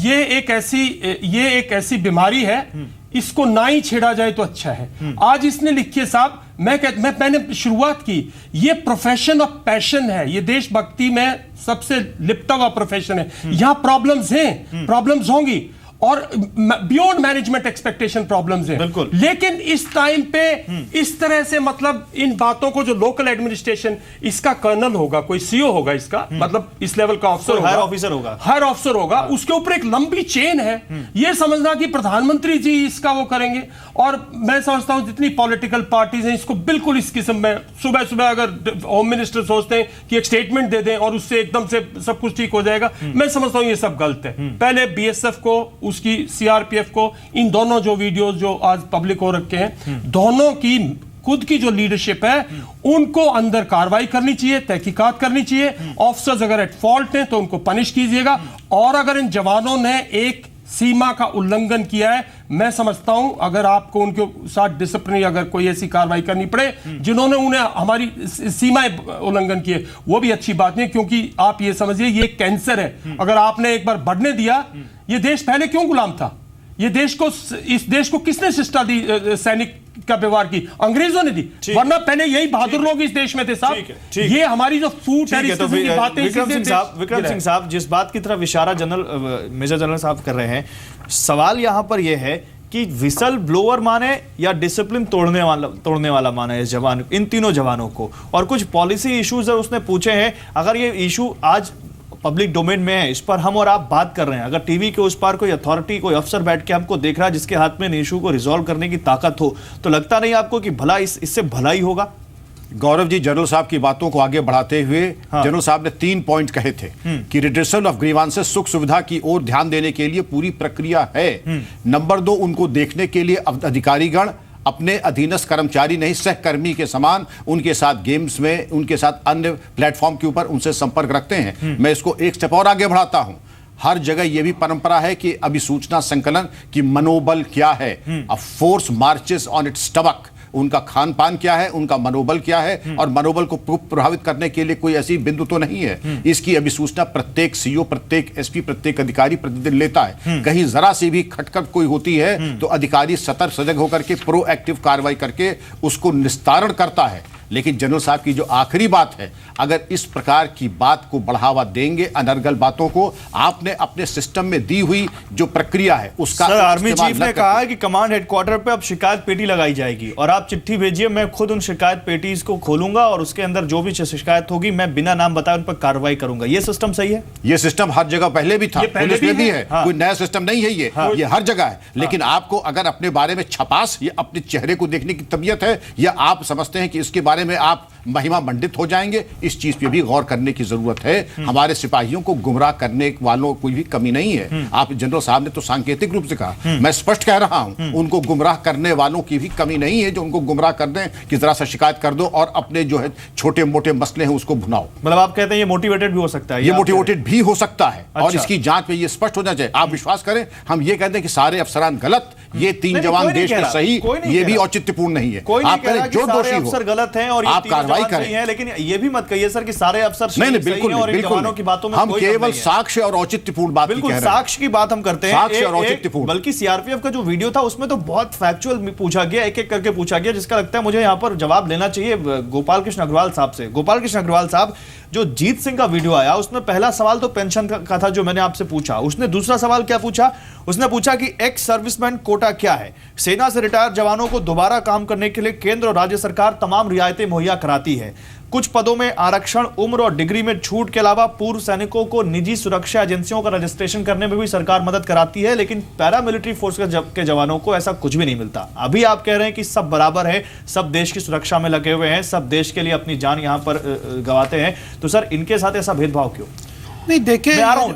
ये एक ऐसी बीमारी है, इसको ना ही छेड़ा जाए तो अच्छा है। आज इसने लिखिए साहब, मैंने शुरुआत की, ये प्रोफेशन ऑफ पैशन है, ये देशभक्ति में सबसे लिपटा हुआ प्रोफेशन है। यहां प्रॉब्लम्स हैं, प्रॉब्लम्स होंगी और बियॉन्ड मैनेजमेंट एक्सपेक्टेशन प्रॉब्लम्स हैं, बिल्कुल। लेकिन इस टाइम पे इस तरह से मतलब इन बातों को, जो लोकल एडमिनिस्ट्रेशन, इसका कर्नल होगा, कोई सीओ होगा इसका, मतलब इस लेवल का ऑफिसर होगा, हायर ऑफिसर होगा, उसके ऊपर एक लंबी चेन है। ये समझना कि प्रधानमंत्री जी इसका वो करेंगे, और मैं समझता हूं जितनी पॉलिटिकल पार्टीज हैं इसको बिल्कुल इस किस्म में, सुबह सुबह अगर होम मिनिस्टर सोचते हैं कि एक स्टेटमेंट दे दें और उससे एकदम से सब कुछ ठीक हो जाएगा, मैं समझता हूं ये सब गलत है। पहले बीएसएफ को, उसकी सीआरपीएफ को, इन दोनों जो वीडियोस जो आज पब्लिक हो रखे हैं, दोनों की खुद की जो लीडरशिप है, उनको अंदर कार्रवाई करनी चाहिए, तहकीकात करनी चाहिए। ऑफिसर्स अगर एट फॉल्ट हैं तो उनको पनिश कीजिएगा, और अगर इन जवानों ने एक सीमा का उल्लंघन किया है, मैं समझता हूं अगर आपको उनके साथ डिसिप्लिनरी अगर कोई ऐसी कार्रवाई करनी पड़े जिन्होंने उन्हें हमारी सीमाएं उल्लंघन किए, वो भी अच्छी बात नहीं, क्योंकि आप ये समझिए ये कैंसर है। अगर आपने एक बार बढ़ने दिया, ये देश पहले क्यों गुलाम था? ये देश को, इस देश को किसने शिक्षा दी? सैनिक का व्यवहार की अंग्रेजों ने दी, वरना पहले यही बहादुर लोग इस देश में थे साहब। ये हमारी जो फूड टेररिज्म की बातें, विक्रम सिंह साहब जिस बात की तरफ इशारा मेजर जनरल साहब कर रहे हैं, सवाल यहां पर यह है कि विसल ब्लोअर माने या डिसिप्लिन तोड़ने वाला माने इस जवान, इन तीनों जवानों को। और कुछ पॉलिसी इश्यूज उसने पूछे हैं, अगर ये इशू आज पब्लिक डोमेन में है, इस पर हम और आप बात कर रहे हैं, अगर टीवी के उस पार कोई अथॉरिटी, कोई अफसर बैठ के हमको देख रहा है जिसके हाथ में इन इशू को रिजॉल्व करने की ताकत हो, तो लगता नहीं आपको कि भला इससे भला ही होगा? गौरव जी, जनरल साहब की बातों को आगे बढ़ाते हुए जनरल साहब ने 3 पॉइंट कहे थे कि रिड्रेसल ऑफ ग्रीवांसेस, सुख सुविधा की ओर ध्यान देने के लिए पूरी प्रक्रिया है। नंबर 2, उनको देखने के लिए अधिकारीगण अपने अधीनस्थ कर्मचारी नहीं, सहकर्मी के समान उनके साथ गेम्स में, उनके साथ अन्य प्लेटफॉर्म के ऊपर उनसे संपर्क रखते हैं। मैं इसको एक स्टेप और आगे बढ़ाता हूं, हर जगह यह भी परंपरा है कि अभी सूचना संकलन की मनोबल क्या है, a force marches on it's stomach, उनका खान पान क्या है, उनका मनोबल क्या है, और मनोबल को प्रभावित करने के लिए कोई ऐसी बिंदु तो नहीं है। इसकी अभी सूचना प्रत्येक सीओ, प्रत्येक एसपी, प्रत्येक अधिकारी प्रतिदिन लेता है। कहीं जरा सी भी खटखट कोई होती है तो अधिकारी सतर्क सजग होकर के प्रोएक्टिव कार्रवाई करके उसको निस्तारण करता है। लेकिन जनरल साहब की जो आखिरी बात है, अगर इस प्रकार की बात को बढ़ावा देंगे, अनर्गल बातों को, आपने अपने सिस्टम में दी हुई जो प्रक्रिया है उसका सर, आर्मी चीफ ने कहा है कि कमांड हेडक्वार्टर पे अब शिकायत पेटी लगाई जाएगी और आप चिट्ठी भेजिए, मैं खुद उन शिकायत पेटीज को खोलूंगा और उसके अंदर जो भी शिकायत होगी मैं बिना नाम बताए उन पर कार्रवाई करूंगा। ये सिस्टम सही है? ये सिस्टम हर जगह पहले भी था, पुलिस में भी है, कोई नया सिस्टम नहीं है ये हर जगह है। लेकिन आपको अगर अपने बारे में छपास या अपने चेहरे को देखने की तबीयत है, या आप समझते हैं कि इसके बारे में आप महिमा मंडित हो जाएंगे, इस चीज पे भी गौर करने की जरूरत है। हमारे सिपाहियों को गुमराह करने वालों कोई भी कमी नहीं है। आप जनरल साहब ने तो सांकेतिक रूप से कहा, मैं स्पष्ट कह रहा हूं, उनको गुमराह करने वालों की भी कमी नहीं है जो उनको गुमराह कर दें कि जरा सा शिकायत कर दो और अपने जो है छोटे मोटे मसले हैं उसको भुनाओ। मतलब आप कहते हैं ये मोटिवेटेड भी हो सकता है? ये मोटिवेटेड भी हो सकता है। अच्छा। और इसकी जांच पे ये स्पष्ट होना चाहिए। आप विश्वास करें, हम ये कहते हैं कि सारे अफसरान गलत, ये 3 जवान देश के सही, ये भी औचित्यपूर्ण नहीं है। आप कह रहे जो दोषी अफसर गलत हैं और आप कार्रवाई करें, लेकिन ये भी मत कहिए सर कि सारे अफसर नहीं, बिल्कुल और इन जवानों की बातों में हम केवल साक्ष्य और औचित्यपूर्ण बात बिल्कुल साक्ष्य की बात हम करते हैं, साक्ष्य और औचित्यपूर्ण। बल्कि सीआरपीएफ का जो वीडियो था उसमें तो बहुत फैक्चुअल पूछा गया, एक एक करके पूछा गया, जिसका लगता है मुझे यहाँ पर जवाब लेना चाहिए गोपाल कृष्ण अग्रवाल साहब से। गोपाल कृष्ण अग्रवाल साहब, जो जीत सिंह का वीडियो आया उसमें पहला सवाल तो पेंशन का था जो मैंने आपसे पूछा, उसने दूसरा सवाल क्या पूछा? उसने पूछा कि एक्स सर्विसमैन कोटा क्या है। सेना से रिटायर जवानों को दोबारा काम करने के लिए केंद्र और राज्य सरकार तमाम रियायतें मुहैया कराती है। कुछ पदों में आरक्षण, उम्र और डिग्री में छूट के अलावा पूर्व सैनिकों को निजी सुरक्षा एजेंसियों का रजिस्ट्रेशन करने में भी सरकार मदद कराती है, लेकिन पैरामिलिट्री फोर्स के जवानों को ऐसा कुछ भी नहीं मिलता। अभी आप कह रहे हैं कि सब बराबर है, सब देश की सुरक्षा में लगे हुए हैं, सब देश के लिए अपनी जान यहां पर गंवाते हैं, तो सर इनके साथ ऐसा भेदभाव क्यों? नहीं देखिए, मैं आ रहा हूं,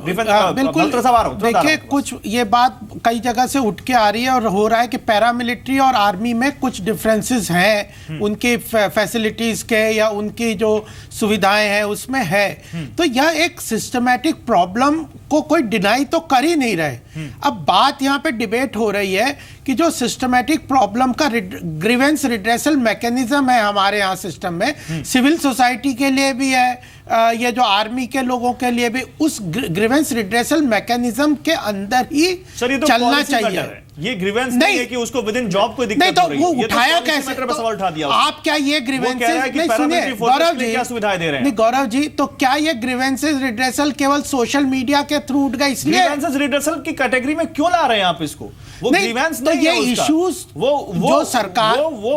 बिल्कुल मल्होत्रा साहब आ रहा हूं, देखिए, कुछ ये बात कई जगह से उठ के आ रही है और हो रहा है कि पैरामिलिट्री और आर्मी में कुछ डिफरेंसेस हैं, उनकी फैसिलिटीज के या उनकी जो सुविधाएं हैं उसमें है। तो यह एक सिस्टमैटिक प्रॉब्लम को कोई डिनाई तो कर ही नहीं रहे। अब बात यहाँ पे डिबेट हो रही है कि जो सिस्टमैटिक प्रॉब्लम का ग्रीवेंस रिड्रेसल मैकेनिज्म है हमारे यहाँ सिस्टम में, सिविल सोसाइटी के लिए भी है, ये जो आर्मी के लोगों के लिए भी, उस ग्रीवेंस रिड्रेसल मैकेनिज्म के अंदर ही चलना चाहिए। ये ग्रीवेंस नहीं है कि उसको विद इन जॉब कोई दिक्कत नहीं, तो हो रही वो है। उठाया कैसे? तो सवाल उठा दिया आप क्या ये ग्रीवेंसेस नहीं, सुनिए गौरव जी, क्या सुविधाएं दे रहे हैं? नहीं गौरव जी, तो क्या ये ग्रीवेंसेस रिड्रेसल केवल सोशल मीडिया के थ्रू उठ गए इसलिए? ग्रीवेंसेस रिड्रेसल की कैटेगरी में क्यों ला रहे हैं आप इसको? वो ग्रीवेंस तो ये इश्यूज वो जो सरकार वो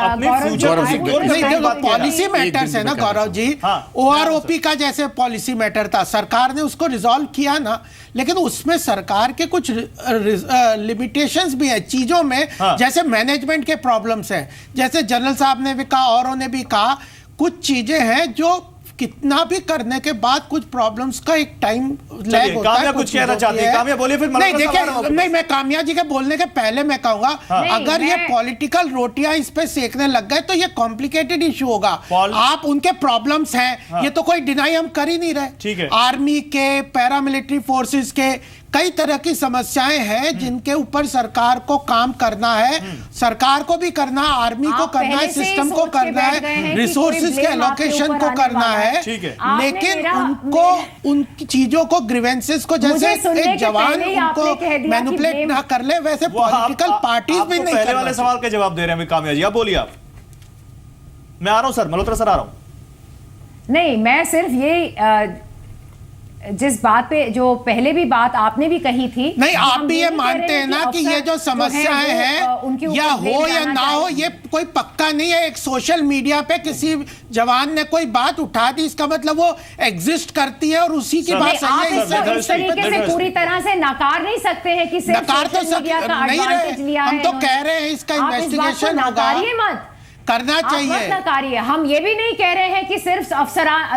अपने फ्यूचर को पॉलिसी मैटर्स है ना गौरव जी, OROP का जैसे पॉलिसी मैटर था, सरकार ने उसको रिजॉल्व किया ना, लेकिन उसमें सरकार के कुछ लिमिटेशंस भी है चीजों में, जैसे मैनेजमेंट के प्रॉब्लम्स हैं, जैसे जनरल साहब ने भी कहा, औरों ने भी कहा, कुछ चीजें हैं जो कितना भी करने के बाद कुछ प्रॉब्लम्स का एक टाइम लैग होता है। कुछ कहना चाहते हैं काम्या, बोलिए। फिर नहीं देखिए, नहीं मैं काम्या जी के बोलने के पहले मैं कहूंगा, अगर ये पॉलिटिकल रोटियां इस पे सेकने लग गए तो ये कॉम्प्लिकेटेड इशू होगा। आप उनके प्रॉब्लम्स हैं, ये तो कोई डिनाई हम कर ही नहीं रहे। आर्मी के, पैरामिलिट्री फोर्सेस के कई तरह की समस्याएं हैं जिनके ऊपर सरकार को काम करना है, सरकार को भी करना है, आर्मी को करना है, सिस्टम को करना है, रिसोर्सेज के एलोकेशन को करना है, लेकिन उनको उनकी चीजों को, ग्रीवेंसेस को, जैसे एक जवान उनको मैनिपुलेट ना कर ले, वैसे पॉलिटिकल पार्टीज भी नहीं। पहले वाले सवाल के जवाब दे रहे हैं काम्या जी, आप बोलिए। आप, मैं आ रहा हूं सर, मल्होत्रा सर आ रहा हूं। नहीं, मैं सिर्फ ये जिस बात पे जो पहले भी बात आपने भी कही थी, नहीं आप भी ये मानते हैं ना कि ये जो समस्याएं हैं या हो या ना हो, ये कोई पक्का नहीं है। एक सोशल मीडिया पे किसी जवान ने कोई बात उठा दी, इसका मतलब वो एग्जिस्ट करती है और उसी की बात सही है। इस तरीके से पूरी तरह से नकार नहीं सकते हैं कि सिर्फ सोशल मीडिया का एडवांटेज लिया है। हम तो कह रहे हैं इसका इन्वेस्टिगेशन होगा, मत करना चाहिए। नकारिए, हम ये भी नहीं कह रहे हैं कि सिर्फ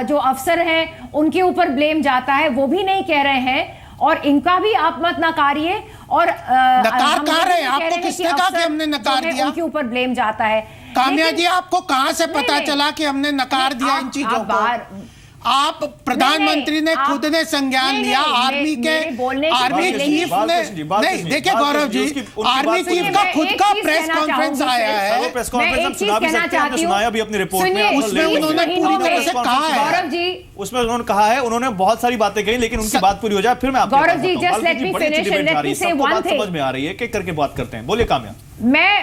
जो अफसर हैं उनके ऊपर ब्लेम जाता है, वो भी नहीं कह रहे हैं, और इनका भी आप मत नकारिए। और नकार कह रहे हैं, आपको किसने कहा कि हमने नकार दिया? उनके ऊपर ब्लेम जाता है। काम्या जी, आपको कहां से पता चला कि हमने नकार दिया इन चीजों को? आप प्रधानमंत्री ने खुद ने संज्ञान लिया, आर्मी के आर्मी चीफ ने नहीं, देखिए गौरव जी, आर्मी चीफ का खुद का प्रेस कॉन्फ्रेंस आया है, प्रेस कॉन्फ्रेंस सुना भी सकते हैं, सुनाया भी अपनी रिपोर्ट में, उसमें उन्होंने पूरी तरह से कहा है, गौरव जी, उसमें उन्होंने कहा है, उन्होंने बहुत सारी बातें कही, लेकिन उनकी बात पूरी हो जाए फिर मैं आपको Gaurav ji, just let me finish and let me say one thing. समझ में आ रही है कि करके बात करते हैं, बोलिए काम्या।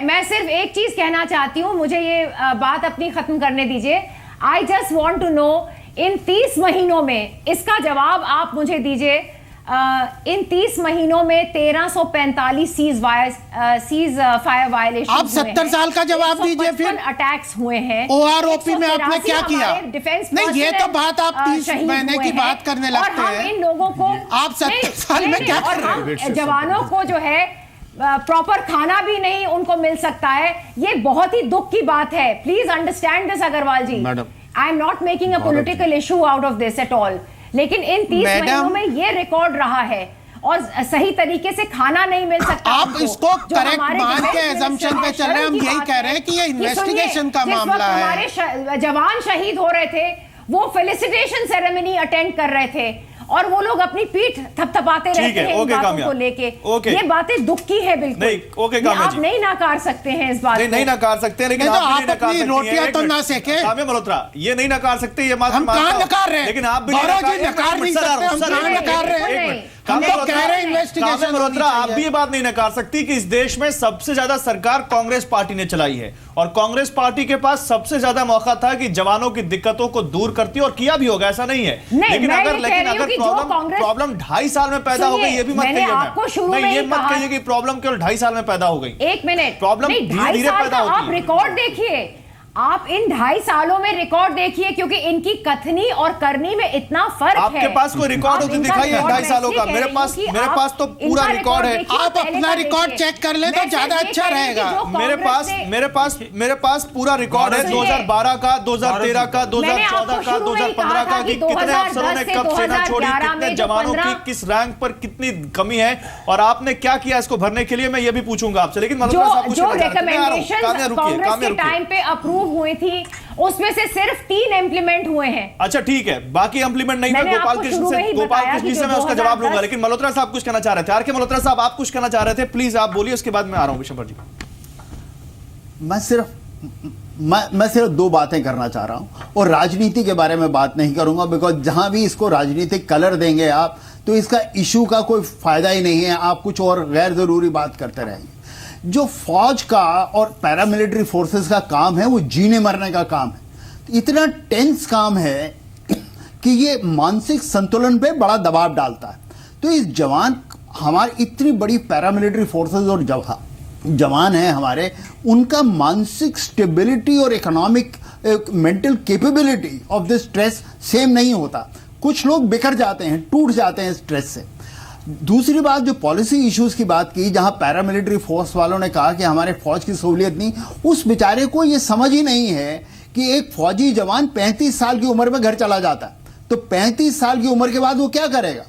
मैं सिर्फ एक चीज कहना चाहती हूँ, मुझे ये बात अपनी खत्म करने दीजिए। I just want to know, in 30 महीनों में, इसका जवाब आप मुझे दीजिए, इन 30 महीनों में 1345 सीज फायर वायलेशन, आप 70 साल का जवाब दीजिए। फिर अटैक्स हुए हैं, OROP में आपने क्या किया? नहीं, ये तो बात आप 30 महीने की बात करने लगते हैं। इन लोगों को आप 70 साल में क्या कर रहे हैं? जवानों को जो है प्रॉपर खाना भी नहीं उनको मिल सकता है, ये बहुत ही दुख की बात है। Please understand this Agarwal ji, I am not making a political issue out of this at all, लेकिन इन 30 महीनों में ये रिकॉर्ड रहा है और सही तरीके से खाना नहीं मिल सकता। आप इसको करेक्ट मान के एजम्पशन पे चल रहे हैं, हम यही कह रहे हैं कि ये इन्वेस्टिगेशन का मामला है। हमारे जवान शहीद हो रहे थे, वो फेलिसिटेशन सेरेमनी अटेंड कर रहे थे और वो लोग अपनी पीठ थपथपाते रहते हैं इन बातों को लेके। ये बातें दुख की है बिल्कुल। आप नहीं नकार सकते हैं इस बात को। नहीं नकार सकते, लेकिन आप अपनी रोटियां तो ना सेके। काम्या मल्होत्रा, ये नहीं नकार सकते, ये हम कहां नकार रहे हैं? लेकिन आप भी नकार नहीं सकते, हम कहां नकार रहे हैं? हम तो कह रहे हैं इन्वेस्टिगेशन। मल्होत्रा, आप भी ये बात नहीं नकार सकती कि इस देश में सबसे ज्यादा सरकार कांग्रेस पार्टी ने चलाई है और कांग्रेस पार्टी के पास सबसे ज्यादा मौका था कि जवानों की दिक्कतों को दूर करती, और किया भी होगा, ऐसा नहीं है। लेकिन अगर प्रॉब्लम 2.5 साल में पैदा हो गई, ये भी मत कहिए, ये मत कहिए कि प्रॉब्लम केवल 2.5 साल में पैदा हो गई। एक मिनट, प्रॉब्लम धीरे धीरे पैदा होती है। आप रिकॉर्ड देखिए, आप इन 2.5 सालों में रिकॉर्ड देखिए, क्योंकि इनकी कथनी और करनी में इतना फर्क है। आपके पास कोई रिकॉर्ड हो तो दिखाइए 2.5 सालों का। मेरे पास तो पूरा रिकॉर्ड है। आप अपना रिकॉर्ड चेक कर ले तो ज्यादा अच्छा रहेगा। मेरे पास पूरा रिकॉर्ड है 2012 का, 2013 का, 2014 का, 2015 का कि कितने अफसरों ने कब सेना छोड़ी, कितने जवानों की किस रैंक पर कितनी कमी है और आपने क्या किया इसको भरने के लिए, मैं ये भी पूछूंगा आपसे। लेकिन मल्होत्रा साहब कुछ जो रिकमेंडेशंस कांग्रेस के टाइम पे अप्रूव हुई थी उसमें से सिर्फ 3 इंप्लीमेंट हुए हैं। अच्छा ठीक है, बाकी इंप्लीमेंट नहीं हुए। गोपाल कृष्ण से मैं उसका जवाब लूंगा। लेकिन मल्होत्रा साहब कुछ कहना चाह रहे थे। आर के मल्होत्रा साहब आप कुछ कहना चाह रहे थे, प्लीज आप बोलिए, उसके बाद मैं आ रहा हूं विशंबर जी। मैं सिर्फ 2 बातें करना चाह रहा हूं और राजनीति के बारे में बात नहीं करूंगा, बिकॉज जहां भी इसको राजनीतिक कलर देंगे आप तो इसका इशू का कोई फायदा ही नहीं है। आप कुछ और गैर जरूरी बात करते रहेंगे। जो फौज का और पैरामिलिट्री फोर्सेस का काम है वो जीने मरने का काम है। इतना टेंस काम है कि ये मानसिक संतुलन पे बड़ा दबाव डालता है। तो इस जवान, हमारी इतनी बड़ी पैरामिलिट्री फोर्सेस और जवान है हमारे, उनका मानसिक स्टेबिलिटी और economic mental capability of this stress same नहीं होता। कुछ लोग बिखर जाते हैं, टूट जाते हैं स्ट्रेस से। दूसरी बात, जो पॉलिसी इश्यूज की बात की, जहां पैरामिलिट्री फोर्स वालों ने कहा कि हमारे फौज की सहूलियत नहीं, उस बेचारे को यह समझ ही नहीं है कि एक फौजी जवान 35 साल की उम्र में घर चला जाता है, तो 35 साल की उम्र के बाद वो क्या करेगा।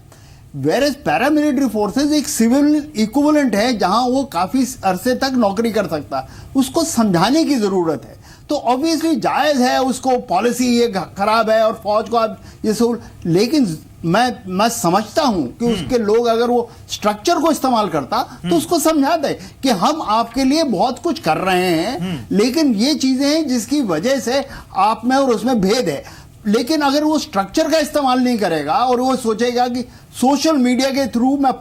वेयर पैरामिलिट्री फोर्सेज एक सिविल इक्विवेलेंट है जहां वो काफी अरसे तक नौकरी कर सकता है। उसको समझाने की जरूरत है। तो ऑब्वियसली जायज है उसको पॉलिसी ये खराब है और फौज को आप ये सब, लेकिन मैं समझता हूं कि उसके लोग अगर वो स्ट्रक्चर को इस्तेमाल करता तो उसको समझा दे कि हम आपके लिए बहुत कुछ कर रहे हैं, लेकिन ये चीजें हैं जिसकी वजह से आप में और उसमें भेद है। लेकिन अगर वो स्ट्रक्चर का इस्तेमाल नहीं करेगा और वो सोचेगा कि सोशल मीडिया के थ्रू मैं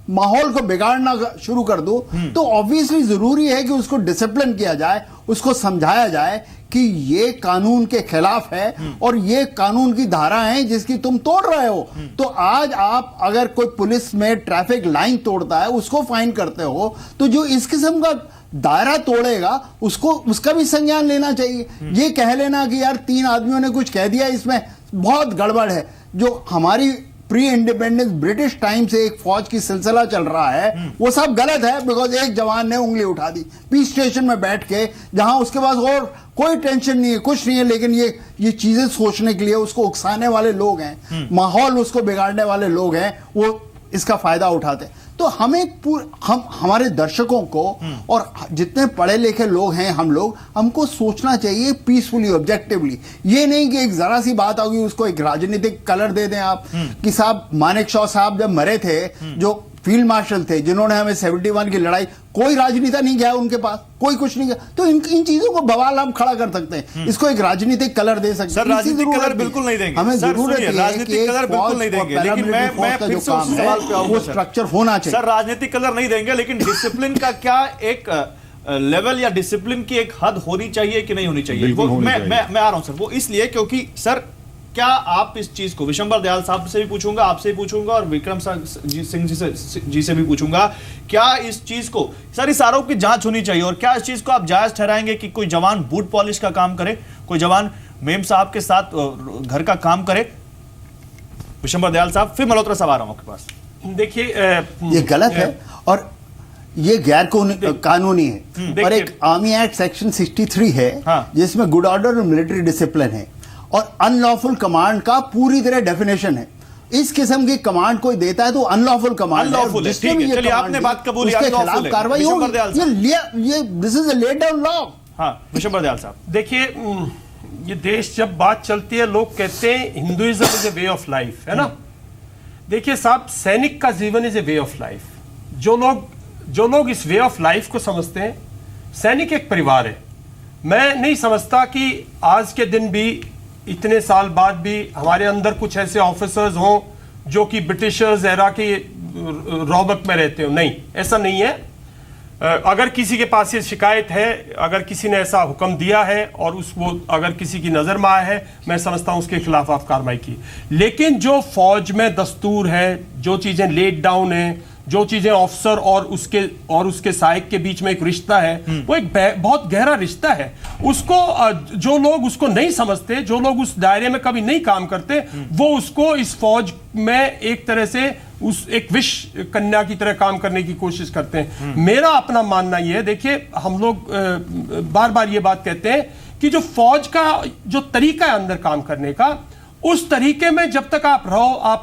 माहौल को बिगाड़ना शुरू कर दूं, तो ऑब्वियसली जरूरी है कि उसको डिसिप्लिन किया जाए, उसको समझाया जाए कि ये कानून के खिलाफ है और ये कानून की धारा है जिसकी तुम तोड़ रहे हो। तो आज आप अगर कोई पुलिस में ट्रैफिक लाइन तोड़ता है उसको फाइन करते हो, तो जो इस किस्म का दायरा तोड़ेगा उसको, उसका भी संज्ञान लेना चाहिए। ये कह लेना कि यार 3 आदमियों ने कुछ कह दिया इसमें बहुत गड़बड़ है। जो हमारी प्री इंडिपेंडेंस ब्रिटिश टाइम से एक फौज की सिलसिला चल रहा है वो सब गलत है, बिकॉज एक जवान ने उंगली उठा दी पीस स्टेशन में बैठ के, जहां उसके पास और कोई टेंशन नहीं है, कुछ नहीं है, लेकिन ये चीजें सोचने के लिए उसको उकसाने वाले लोग हैं, माहौल उसको बिगाड़ने वाले लोग हैं, वो इसका फायदा उठाते हैं। तो हमारे दर्शकों को और जितने पढ़े लिखे लोग हैं हमको सोचना चाहिए पीसफुली, ऑब्जेक्टिवली। ये नहीं कि एक जरा सी बात होगी उसको एक राजनीतिक कलर दे दें आप। कि साहब मानेकशॉ साहब जब मरे थे, जो फील्ड मार्शल थे जिन्होंने हमें 71 की लड़ाई, कोई राजनीता नहीं गया उनके पास, कोई कुछ नहीं गया। तो इन चीजों को बवाल हम खड़ा कर सकते हैं, इसको एक राजनीतिक कलर दे सकते हैं। सर राजनीतिक कलर बिल्कुल नहीं देंगे, हमें जरूरत है राजनीतिक कलर बिल्कुल नहीं देंगे, लेकिन मैं फिर से उस सवाल पे आऊंगा। वो स्ट्रक्चर होना चाहिए। सर राजनीतिक कलर नहीं देंगे, लेकिन डिसिप्लिन का क्या एक लेवल या डिसिप्लिन की एक हद होनी चाहिए कि नहीं होनी चाहिए? वो मैं आ रहा हूं सर, वो इसलिए क्योंकि सर क्या आप इस चीज को विशंबर दयाल साहब से भी पूछूंगा, आपसे भी पूछूंगा और विक्रम सिंह जी से भी पूछूंगा, क्या इस चीज को, सर इस आरोप की जांच होनी चाहिए और क्या इस चीज को आप जायज ठहराएंगे कि कोई जवान बूट पॉलिश का काम करे, कोई जवान मेम साहब के साथ घर का काम करे? विशंबर दयाल साहब, फिर मल्होत्रा साहब आ रहा हूं आपके पास। देखिए ये गलत है और ये गैर कानूनी है। और एक आर्मी एक्ट सेक्शन 63 है जिसमें गुड ऑर्डर और मिलिट्री डिसिप्लिन है और अनलॉफुल कमांड का पूरी तरह डेफिनेशन है। इस किस्म की कमांड कोई देता है तो अनलॉफुल कमांड है। ठीक है, चलिए आपने बात कबूली, उसके खिलाफ कार्रवाई होगी। ये this is a laid down law. हां विशंबर दयाल साहब, देखिए ये देश जब बात चलती है लोग कहते हैं Hinduism is a way of life, है ना। देखिए साहब, सैनिक का जीवन is a way of life. जो लोग इस वे ऑफ लाइफ को समझते हैं, सैनिक एक परिवार है। मैं नहीं समझता कि आज के दिन भी इतने साल बाद भी हमारे अंदर कुछ ऐसे ऑफिसर्स हों जो कि ब्रिटिशर्स एरा के रौबक में रहते हो। नहीं, ऐसा नहीं है। अगर किसी के पास ये शिकायत है, अगर किसी ने ऐसा हुक्म दिया है और वो अगर किसी की नज़र में आया है, मैं समझता हूँ उसके खिलाफ आप कार्रवाई की। लेकिन जो फौज में दस्तूर है, जो चीज़ें लेट डाउन हैं, जो चीजें ऑफिसर और उसके सहायक के बीच में एक रिश्ता है, वो एक बहुत गहरा रिश्ता है। उसको जो लोग उसको नहीं समझते, जो लोग उस दायरे में कभी नहीं काम करते, वो उसको इस फौज में एक तरह से उस एक विश कन्या की तरह काम करने की कोशिश करते हैं। मेरा अपना मानना यह है, देखिए हम लोग बार बार ये बात कहते हैं कि जो फौज का जो तरीका है अंदर काम करने का, उस तरीके में जब तक आप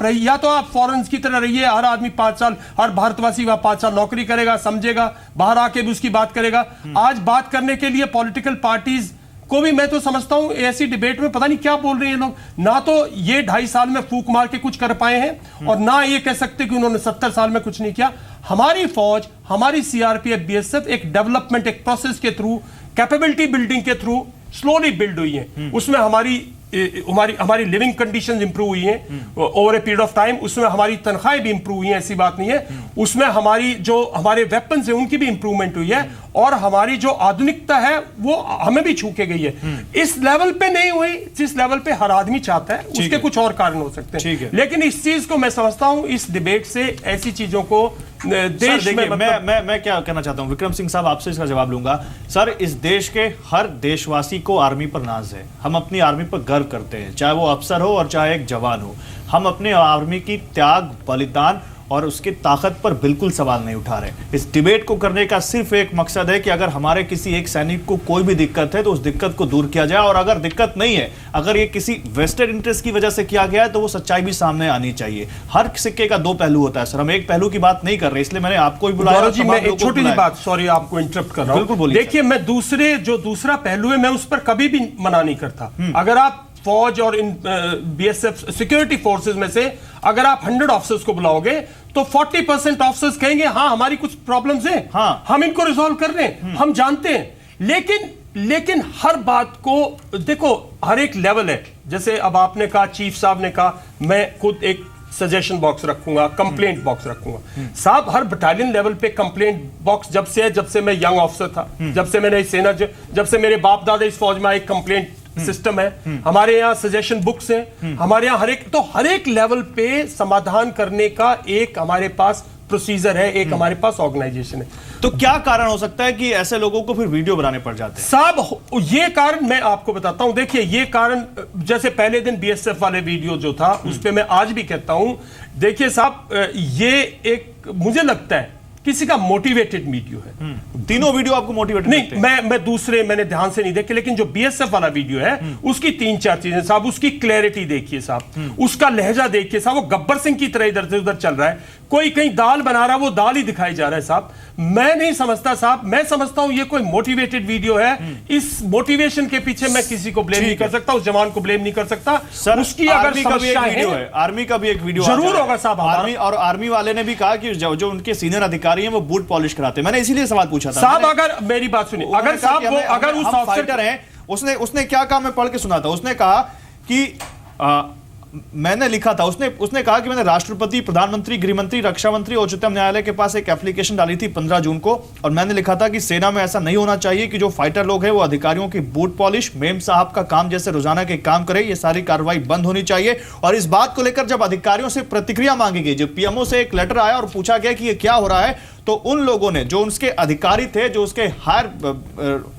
रहिए, या तो आप फॉरेन की तरह रहिए, हर आदमी 5 साल, हर भारतवासी वहां 5 साल नौकरी करेगा, समझेगा, बाहर आके भी उसकी बात करेगा। आज बात करने के लिए पॉलिटिकल पार्टीज को भी मैं तो समझता हूं ऐसी डिबेट में पता नहीं क्या बोल रहे हैं लोग। ना तो ये 2.5 साल में फूंक मार के कुछ कर पाए हैं, और ना ये कह सकते कि उन्होंने 70 साल में कुछ नहीं किया। हमारी फौज, हमारी सीआरपीएफ, बीएसएफ एक डेवलपमेंट, एक प्रोसेस के थ्रू, कैपेबिलिटी बिल्डिंग के थ्रू स्लोली बिल्ड हुई है। उसमें हमारी लिविंग कंडीशंस इंप्रूव हुई हैं over a period of time. उसमें हमारी तनख्वाहें भी इंप्रूव हुई हैं, ऐसी बात नहीं है। उसमें हमारे वेपन्स हैं उनकी भी इंप्रूवमेंट हुई है, और हमारी जो आधुनिकता है वो हमें भी छू के गई है। इस लेवल पे नहीं हुई जिस लेवल पे हर आदमी चाहता है, उसके कुछ और कारण हो सकते हैं, लेकिन इस चीज को मैं समझता हूं, इस डिबेट से ऐसी चीजों को देश में मैं क्या कहना चाहता हूं, विक्रम सिंह साहब आपसे इसका जवाब लूंगा। सर, इस देश के हर देशवासी को आर्मी पर नाज है, हम अपनी आर्मी पर गर्व करते हैं, चाहे वो अफसर हो और चाहे एक जवान हो। हम अपने आर्मी की त्याग, बलिदान और उसकी ताकत पर बिल्कुल सवाल नहीं उठा रहे। इस डिबेट को करने का सिर्फ एक मकसद है कि अगर हमारे किसी एक सैनिक को कोई भी दिक्कत है तो उस दिक्कत को दूर किया जाए, और अगर दिक्कत नहीं है, अगर ये किसी वेस्टेड इंटरेस्ट की वजह से किया गया है, तो वो सच्चाई भी सामने आनी चाहिए। हर सिक्के का 2 पहलू होता है सर, हम एक पहलू की बात नहीं कर रहे, इसलिए मैंने आपको भी बुलाया। जी, मैं एक छोटी सी बात, सॉरी आपको इंटरप्ट कर रहा हूं। बिल्कुल बोलिए। देखिए, मैं दूसरा पहलू है, मैं उस पर कभी भी मना नहीं करता। अगर आप फौज और इन बीएसएफ सिक्योरिटी फोर्सेस में से अगर आप 100 ऑफिसर्स को बुलाओगे, तो 40% ऑफिसर्स कहेंगे हाँ हमारी कुछ प्रॉब्लम्स हैं, हाँ हम इनको रिजॉल्व कर रहे हैं, हम जानते हैं। लेकिन हर बात को देखो, हर एक लेवल है। जैसे अब आपने कहा, चीफ साहब ने कहा, मैं खुद एक सजेशन बॉक्स रखूंगा, कंप्लेंट बॉक्स रखूंगा। साहब, हर बटालियन लेवल पे कंप्लेंट बॉक्स जब से मैं यंग ऑफिसर था, जब से मैंने सेना, जब से मेरे बाप दादा इस फौज में आए, कंप्लेंट सिस्टम है। हमारे यहाँ सजेशन बुक्स हैं, हमारे यहाँ हर एक लेवल पे समाधान करने का एक हमारे पास प्रोसीजर है, एक हमारे पास ऑर्गेनाइजेशन है। तो क्या कारण हो सकता है कि ऐसे लोगों को फिर वीडियो बनाने पड़ जाते हैं? साहब, ये कारण मैं आपको बताता हूं। देखिए, ये कारण, जैसे पहले दिन बीएसएफ वाले वीडियो जो था, उस पे मैं आज भी कहता हूं, देखिए साहब, ये एक मुझे लगता है किसी का मोटिवेटेड वीडियो है। तीनों वीडियो आपको मोटिवेटेड नहीं, मैं दूसरे मैंने ध्यान से नहीं देखे, लेकिन जो बीएसएफ वाला वीडियो है उसकी 3-4 चीजें साहब, उसकी क्लैरिटी देखिए साहब, उसका लहजा देखिए साहब, वो गब्बर सिंह की तरह इधर से उधर चल रहा है। कोई कहीं दाल बना रहा है, वो दाल ही दिखाई जा रहा है साहब। मैं नहीं समझता साहब, मैं समझता हूं ये कोई मोटिवेटेड वीडियो है। इस मोटिवेशन के पीछे मैं किसी को ब्लेम नहीं कर सकता, उस जवान को ब्लेम नहीं कर सकता। सर, उसकी अगर समस्या है, आर्मी का भी एक वीडियो जरूर होगा साहब। आर्मी वाले ने भी कहा कि जो उनके सीनियर अधिकारी हैं वो बूट पॉलिश कराते हैं। मैंने इसीलिए सवाल पूछा था साहब। अगर मेरी बात सुनिए, अगर साहब वो अगर उस ऑफिसर हैं, उसने क्या कहा, मैं पढ़ के सुना था। उसने कहा कि मैंने लिखा था, उसने कहा कि मैंने राष्ट्रपति, प्रधानमंत्री, गृहमंत्री, रक्षा मंत्री और उच्चतम न्यायालय के पास एक एप्लीकेशन डाली थी 15 जून को, और मैंने लिखा था कि सेना में ऐसा नहीं होना चाहिए कि जो फाइटर लोग हैं वो अधिकारियों की बूट पॉलिश, मेम साहब का काम जैसे रोजाना के काम करे। ये सारी कार्रवाई बंद होनी चाहिए। और इस बात को लेकर जब अधिकारियों से प्रतिक्रिया मांगी गई, जब पीएमओ से एक लेटर आया और पूछा गया कि ये क्या हो रहा है, तो उन लोगों ने, जो उसके अधिकारी थे, जो उसके हायर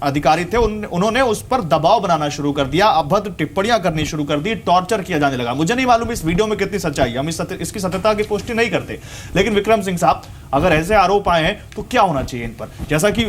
अधिकारी थे, उन्होंने उस पर दबाव बनाना शुरू कर दिया, अभद्र टिप्पणियां करनी शुरू कर दी, टॉर्चर किया जाने लगा। मुझे नहीं मालूम इस वीडियो में कितनी सच्चाई है, हम इसकी सत्यता की पुष्टि नहीं करते, लेकिन विक्रम सिंह साहब, अगर ऐसे आरोप आए हैं तो क्या होना चाहिए इन पर? जैसा कि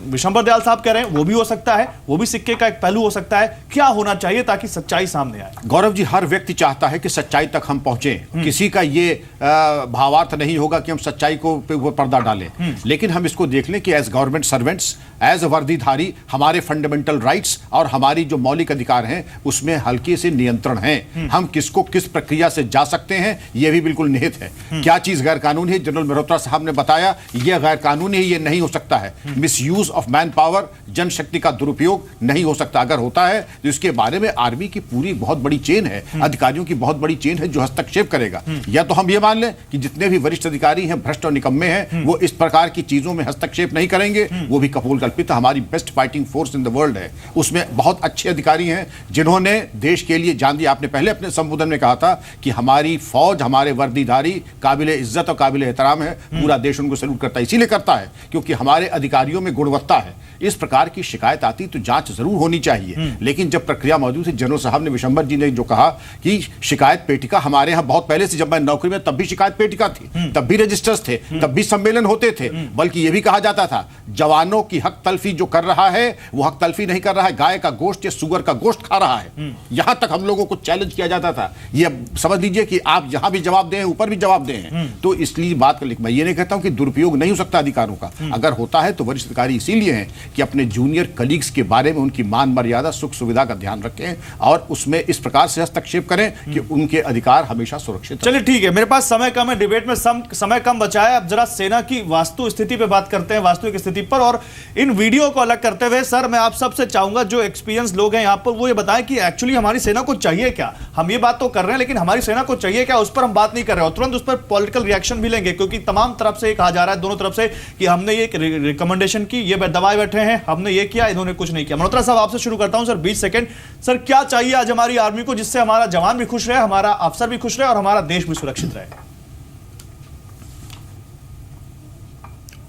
विशंबर दयाल साहब कह रहे हैं, वो भी हो सकता है, वो भी सिक्के का एक पहलू हो सकता है। क्या होना चाहिए ताकि सच्चाई सामने आए? गौरव जी, हर व्यक्ति चाहता है कि सच्चाई तक हम पहुंचे। किसी का ये भावार्थ नहीं होगा कि हम सच्चाई को पे ऊपर पर्दा डालें, लेकिन हम इसको देख लें कि एज गवर्नमेंट सर्वेंट्स, एज वर्दीधारी, हमारे फंडामेंटल राइट्स और हमारी जो मौलिक अधिकार हैं उसमें हल्के से नियंत्रण है। हम किसको किस प्रक्रिया से जा सकते हैं यह भी बिल्कुल निहित है। क्या चीज गैर कानूनी है, जनरल मल्होत्रा साहब ने बताया, यह गैर कानूनी है, यह नहीं हो सकता है। Misuse of manpower, जनशक्ति का दुरुपयोग नहीं हो सकता। अगर होता है तो इसके बारे में आर्मी की पूरी बहुत बड़ी चेन है, अधिकारियों की बहुत बड़ी चेन है जो हस्तक्षेप करेगा। या तो हम ये मान लें कि जितने भी वरिष्ठ अधिकारी हैं भ्रष्ट और निकम्मे हैं, वो इस प्रकार की चीजों में हस्तक्षेप नहीं करेंगे, वो भी कपोल कल्पित। हमारी best fighting force in the world है, उसमें बहुत अच्छे अधिकारी हैं जिन्होंने देश के लिए जान दी। आपने पहले अपने संबोधन में कहा था कि हमारी फौज, हमारे वर्दीधारी काबिल इज्जत और काबिल एहतराम है। पूरा देश उनको सैल्यूट करता है। इसीलिए करता है क्योंकि हमारे अधिकारियों में गुणवत्ता है। इस प्रकार की शिकायत आती तो जांच जरूर होनी चाहिए, लेकिन जब प्रक्रिया मौजूद है, जनरल साहब ने, विशंबर जी ने जो कहा कि शिकायत पेटिका हमारे यहाँ बहुत पहले से, जब मैं नौकरी में तब भी शिकायत पेटिका थी, तब भी रजिस्टर्स थे, तब भी सम्मेलन होते थे, बल्कि यह भी कहा जाता था जवानों की हक तलफी जो कर रहा है वो हक तलफी नहीं कर रहा है, गाय का गोश्त या सुगर का गोश्त खा रहा है। यहां तक हम लोगों को चैलेंज किया जाता था। ये समझ लीजिए कि आप यहां भी जवाब दें, ऊपर भी जवाब दें। तो इसलिए बात कर, मैं ये नहीं कहता हूं कि दुरुपयोग नहीं हो सकता अधिकारों का, अगर होता है तो वरिष्ठ अधिकारी इसीलिए हैं कि अपने जूनियर कलीग्स के बारे में उनकी मान मर्यादा सुख सुविधा का ध्यान रखें और उसमें इस प्रकार से हस्तक्षेप करें कि उनके अधिकार हमेशा सुरक्षित। चलिए ठीक है, मेरे पास समय कम है, डिबेट में समय कम बचा है। अब जरा सेना की वास्तु स्थिति पे बात करते हैं, वास्तविक स्थिति पर, और इन वीडियो को अलग करते हुए सर मैं आप सबसे चाहूंगा जो एक्सपीरियंस लोग हैं यहाँ पर वो ये बताएं कि एक्चुअली हमारी सेना को चाहिए क्या। हम ये बात तो कर रहे हैं लेकिन हमारी सेना को चाहिए क्या, उस पर हम बात नहीं कर रहे हैं। और तुरंत उस पर पॉलिटिकल रिएक्शन भी लेंगे क्योंकि तमाम तरफ से कहा जा रहा है, दोनों तरफ से, कि हमने ये रिकमेंडेशन की, ये दबाए बैठे हैं, हमने ये किया, इन्होंने कुछ नहीं किया। मल्होत्रा साहब आपसे शुरू करता हूं सर, 20 सेकंड। सर क्या चाहिए आज हमारी आर्मी को जिससे हमारा जवान भी खुश रहे, हमारा अफसर भी खुश रहे और हमारा देश भी सुरक्षित रहे?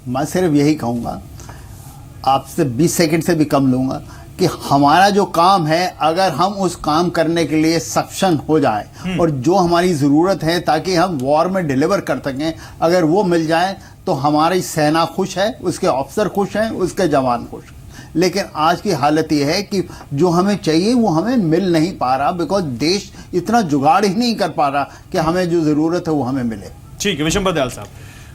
मैं सिर्फ यही कहूंगा, आपसे 20 सेकंड से भी कम लूंगा, कि हमारा जो काम है अगर हम उस काम करने के लिए सक्षम हो जाए और जो हमारी ज़रूरत है ताकि हम वॉर में डिलीवर कर सकें, अगर वो मिल जाए तो हमारी सेना खुश है, उसके अफसर खुश हैं, उसके जवान खुश हैं। लेकिन आज की हालत ये है कि जो हमें चाहिए वो हमें मिल नहीं पा रहा, बिकॉज देश इतना जुगाड़ ही नहीं कर पा रहा कि हमें जो ज़रूरत है वो हमें मिले। ठीक है, विशंबर दयाल साहब।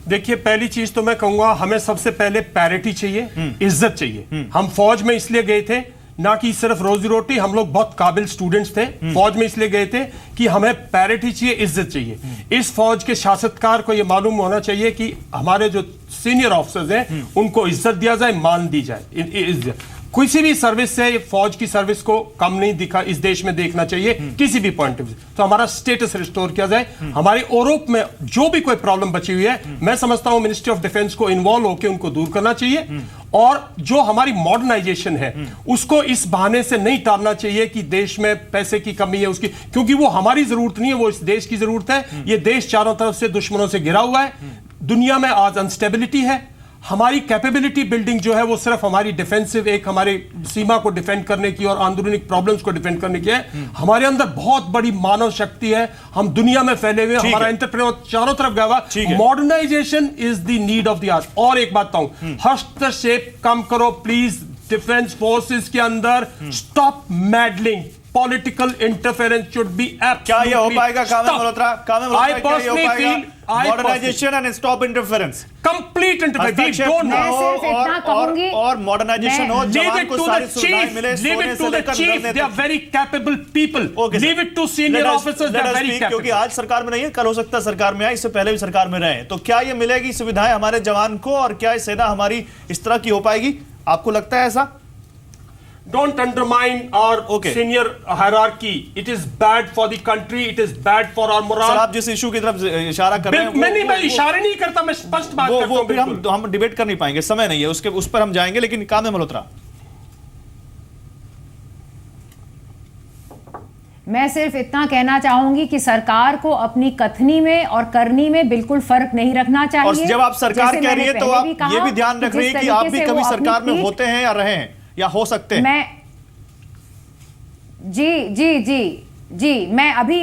देखिए, पहली चीज तो मैं कहूंगा हमें सबसे पहले पैरिटी चाहिए, इज्जत चाहिए। हम फौज में इसलिए गए थे ना कि सिर्फ रोजी रोटी, हम लोग बहुत काबिल स्टूडेंट्स थे, फौज में इसलिए गए थे कि हमें पैरिटी चाहिए, इज्जत चाहिए। इस फौज के शासककार को यह मालूम होना चाहिए कि हमारे जो सीनियर ऑफिसर्स हैं उनको इज्जत दिया जाए, मान दी जाए। किसी भी सर्विस से फौज की सर्विस को कम नहीं दिखा इस देश में देखना चाहिए किसी भी पॉइंट ऑफ व्यू। तो हमारा स्टेटस रिस्टोर किया जाए। हमारे यूरोप में जो भी कोई प्रॉब्लम बची हुई है, मैं समझता हूं मिनिस्ट्री ऑफ डिफेंस को इन्वॉल्व होकर उनको दूर करना चाहिए। और जो हमारी मॉडर्नाइजेशन है उसको इस बहाने से नहीं टालना चाहिए कि देश में पैसे की कमी है उसकी, क्योंकि वो हमारी जरूरत नहीं है, वो इस देश की जरूरत है। ये देश चारों तरफ से दुश्मनों से घिरा हुआ है, दुनिया में आज अनस्टेबिलिटी है। हमारी कैपेबिलिटी बिल्डिंग जो है वो सिर्फ हमारी डिफेंसिव, एक हमारी सीमा को डिफेंड करने की और अंदरूनी प्रॉब्लम्स को डिफेंड करने की है। हमारे अंदर बहुत बड़ी मानव शक्ति है, हम दुनिया में फैले हुए, हमारा एंटरप्रेन्योर चारों तरफ गया हुआ। Modernisation is the need of the hour. और एक बात कहूं, हस्तक्षेप कम करो प्लीज डिफेंस फोर्सेस के अंदर, stop meddling, political interference should be absolutely. क्या ये हो पाएगा कामे Malhotra? I personally feel modernisation and stop interference, complete interference. और मॉडर्नाइजेशन हो, जवान को सारी सुविधाएं मिले, सोने से लेकर लड़ने तक। They are very capable people. Leave it to senior officers. They are very capable. क्योंकि आज सरकार में नहीं है, कल हो सकता है सरकार में आए, इससे पहले भी सरकार में रहे। तो क्या ये मिलेगी सुविधाएं हमारे जवान को, और क्या सेना हमारी इस तरह की हो पाएगी? आपको लगता है ऐसा? Don't undermine our senior hierarchy. It is bad for the country. It is bad for our morale. Sir, आप जिस इशू की तरफ इशारा कर रहे हैं, मैं इशारे नहीं करता, मैं स्पष्ट बात करता हूं। फिर हम डिबेट कर नहीं पाएंगे, समय नहीं है उस पर हम जाएंगे। लेकिन कामे मल्होत्रा, मैं सिर्फ इतना कहना चाहूंगी कि सरकार को अपनी कथनी में और करनी में बिल्कुल फर्क नहीं रखना चाहिए। और जब आप सरकार कह रही है तो आप ये भी ध्यान रख रही है कि आप भी कभी सरकार में होते हैं या रहे हैं या हो सकते हैं। मैं जी मैं अभी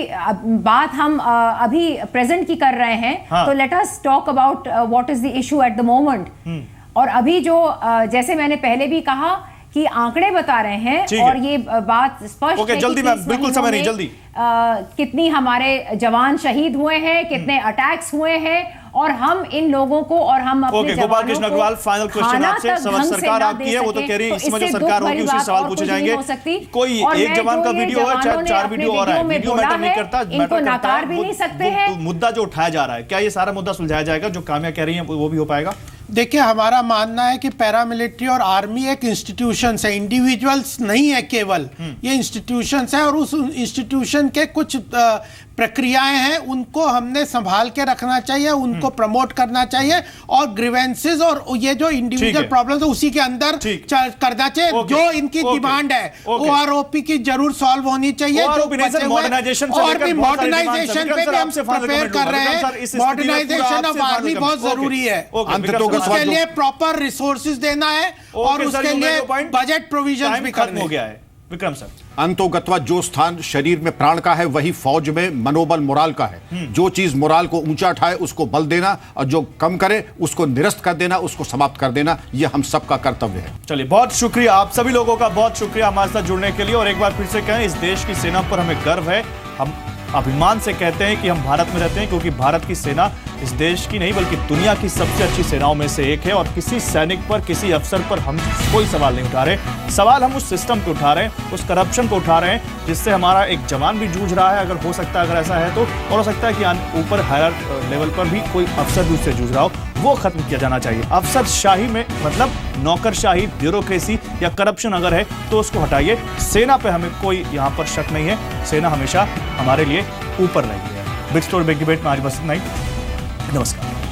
बात हम अभी प्रेजेंट की कर रहे हैं। हाँ। तो let us talk about what is the issue at the moment. और अभी जो जैसे मैंने पहले भी कहा कि आंकड़े बता रहे हैं और ये बात स्पष्ट है जल्दी मैम, बिल्कुल समय नहीं, जल्दी कितनी हमारे जवान शहीद हुए हैं, कितने अटैक्स हुए हैं, और हम इन लोगों को और हम अपने गोपाल कृष्ण अग्रवाल, फाइनल क्वेश्चन आपसे। सरकार आपकी है, वो तो कह रही है इसमें जो सरकार होगी उसी सवाल पूछे जाएंगे। कोई एक जवान का वीडियो है, चाहे 4 वीडियो और है, वीडियो मैटर नहीं करता, इनको नकार भी नहीं सकते हैं। मुद्दा जो उठाया जा रहा है, क्या ये सारा मुद्दा सुलझाया जाएगा? जो काम्या कह रही है वो भी हो पाएगा? देखिए, हमारा मानना है कि पैरामिलिट्री और आर्मी एक इंस्टीट्यूशंस है, इंडिविजुअल्स नहीं है केवल, ये इंस्टीट्यूशंस है और उस इंस्टीट्यूशन के कुछ प्रक्रियाएं हैं, उनको हमने संभाल के रखना चाहिए, उनको प्रमोट करना चाहिए और ग्रीवेंसेस और ये जो इंडिविजुअल प्रॉब्लम्स है उसी के अंदर करना चाहिए। जो इनकी डिमांड है OROP की जरूर सॉल्व होनी चाहिए। जो बचे हुए और भी मॉडर्नाइजेशन पे भी हम प्रिपेयर कर रहे हैं। मॉडर्नाइजेशन ऑफ आर्मी बहुत जरूरी है, उसके लिए प्रॉपर रिसोर्सेज देना है और उसके लिए बजट प्रोविजन भी करने। हो गया है विक्रम सर। अंतोगत्वा जो स्थान शरीर में प्राण का है वही फौज में मनोबल मोराल का है। जो चीज मोराल को ऊंचा उठाए उसको बल देना और जो कम करे उसको निरस्त कर देना, उसको समाप्त कर देना, यह हम सबका कर्तव्य है। चलिए, बहुत शुक्रिया आप सभी लोगों का, बहुत शुक्रिया हमारे साथ जुड़ने के लिए। और एक बार फिर से कहें, इस देश की सेना पर हमें गर्व है। हम अभिमान से कहते हैं कि हम भारत में रहते हैं, क्योंकि भारत की सेना इस देश की नहीं बल्कि दुनिया की सबसे अच्छी सेनाओं में से एक है। और किसी सैनिक पर, किसी अफसर पर हम कोई सवाल नहीं उठा रहे। सवाल हम उस सिस्टम को उठा रहे हैं, उस करप्शन को उठा रहे हैं जिससे हमारा एक जवान भी जूझ रहा है। अगर हो सकता है, अगर ऐसा है तो, और हो सकता है कि ऊपर हायर लेवल पर भी कोई अफसर भी उससे जूझ रहा हो, वो खत्म किया जाना चाहिए। अफसरशाही में मतलब नौकरशाही, ब्यूरोक्रेसी या करप्शन अगर है तो उसको हटाइए। सेना पे हमें कोई यहाँ पर शक नहीं है, सेना हमेशा हमारे लिए ऊपर रही है। बिग स्टोरी बिग डिबेट में आज बस इतना ही। नमस्कार।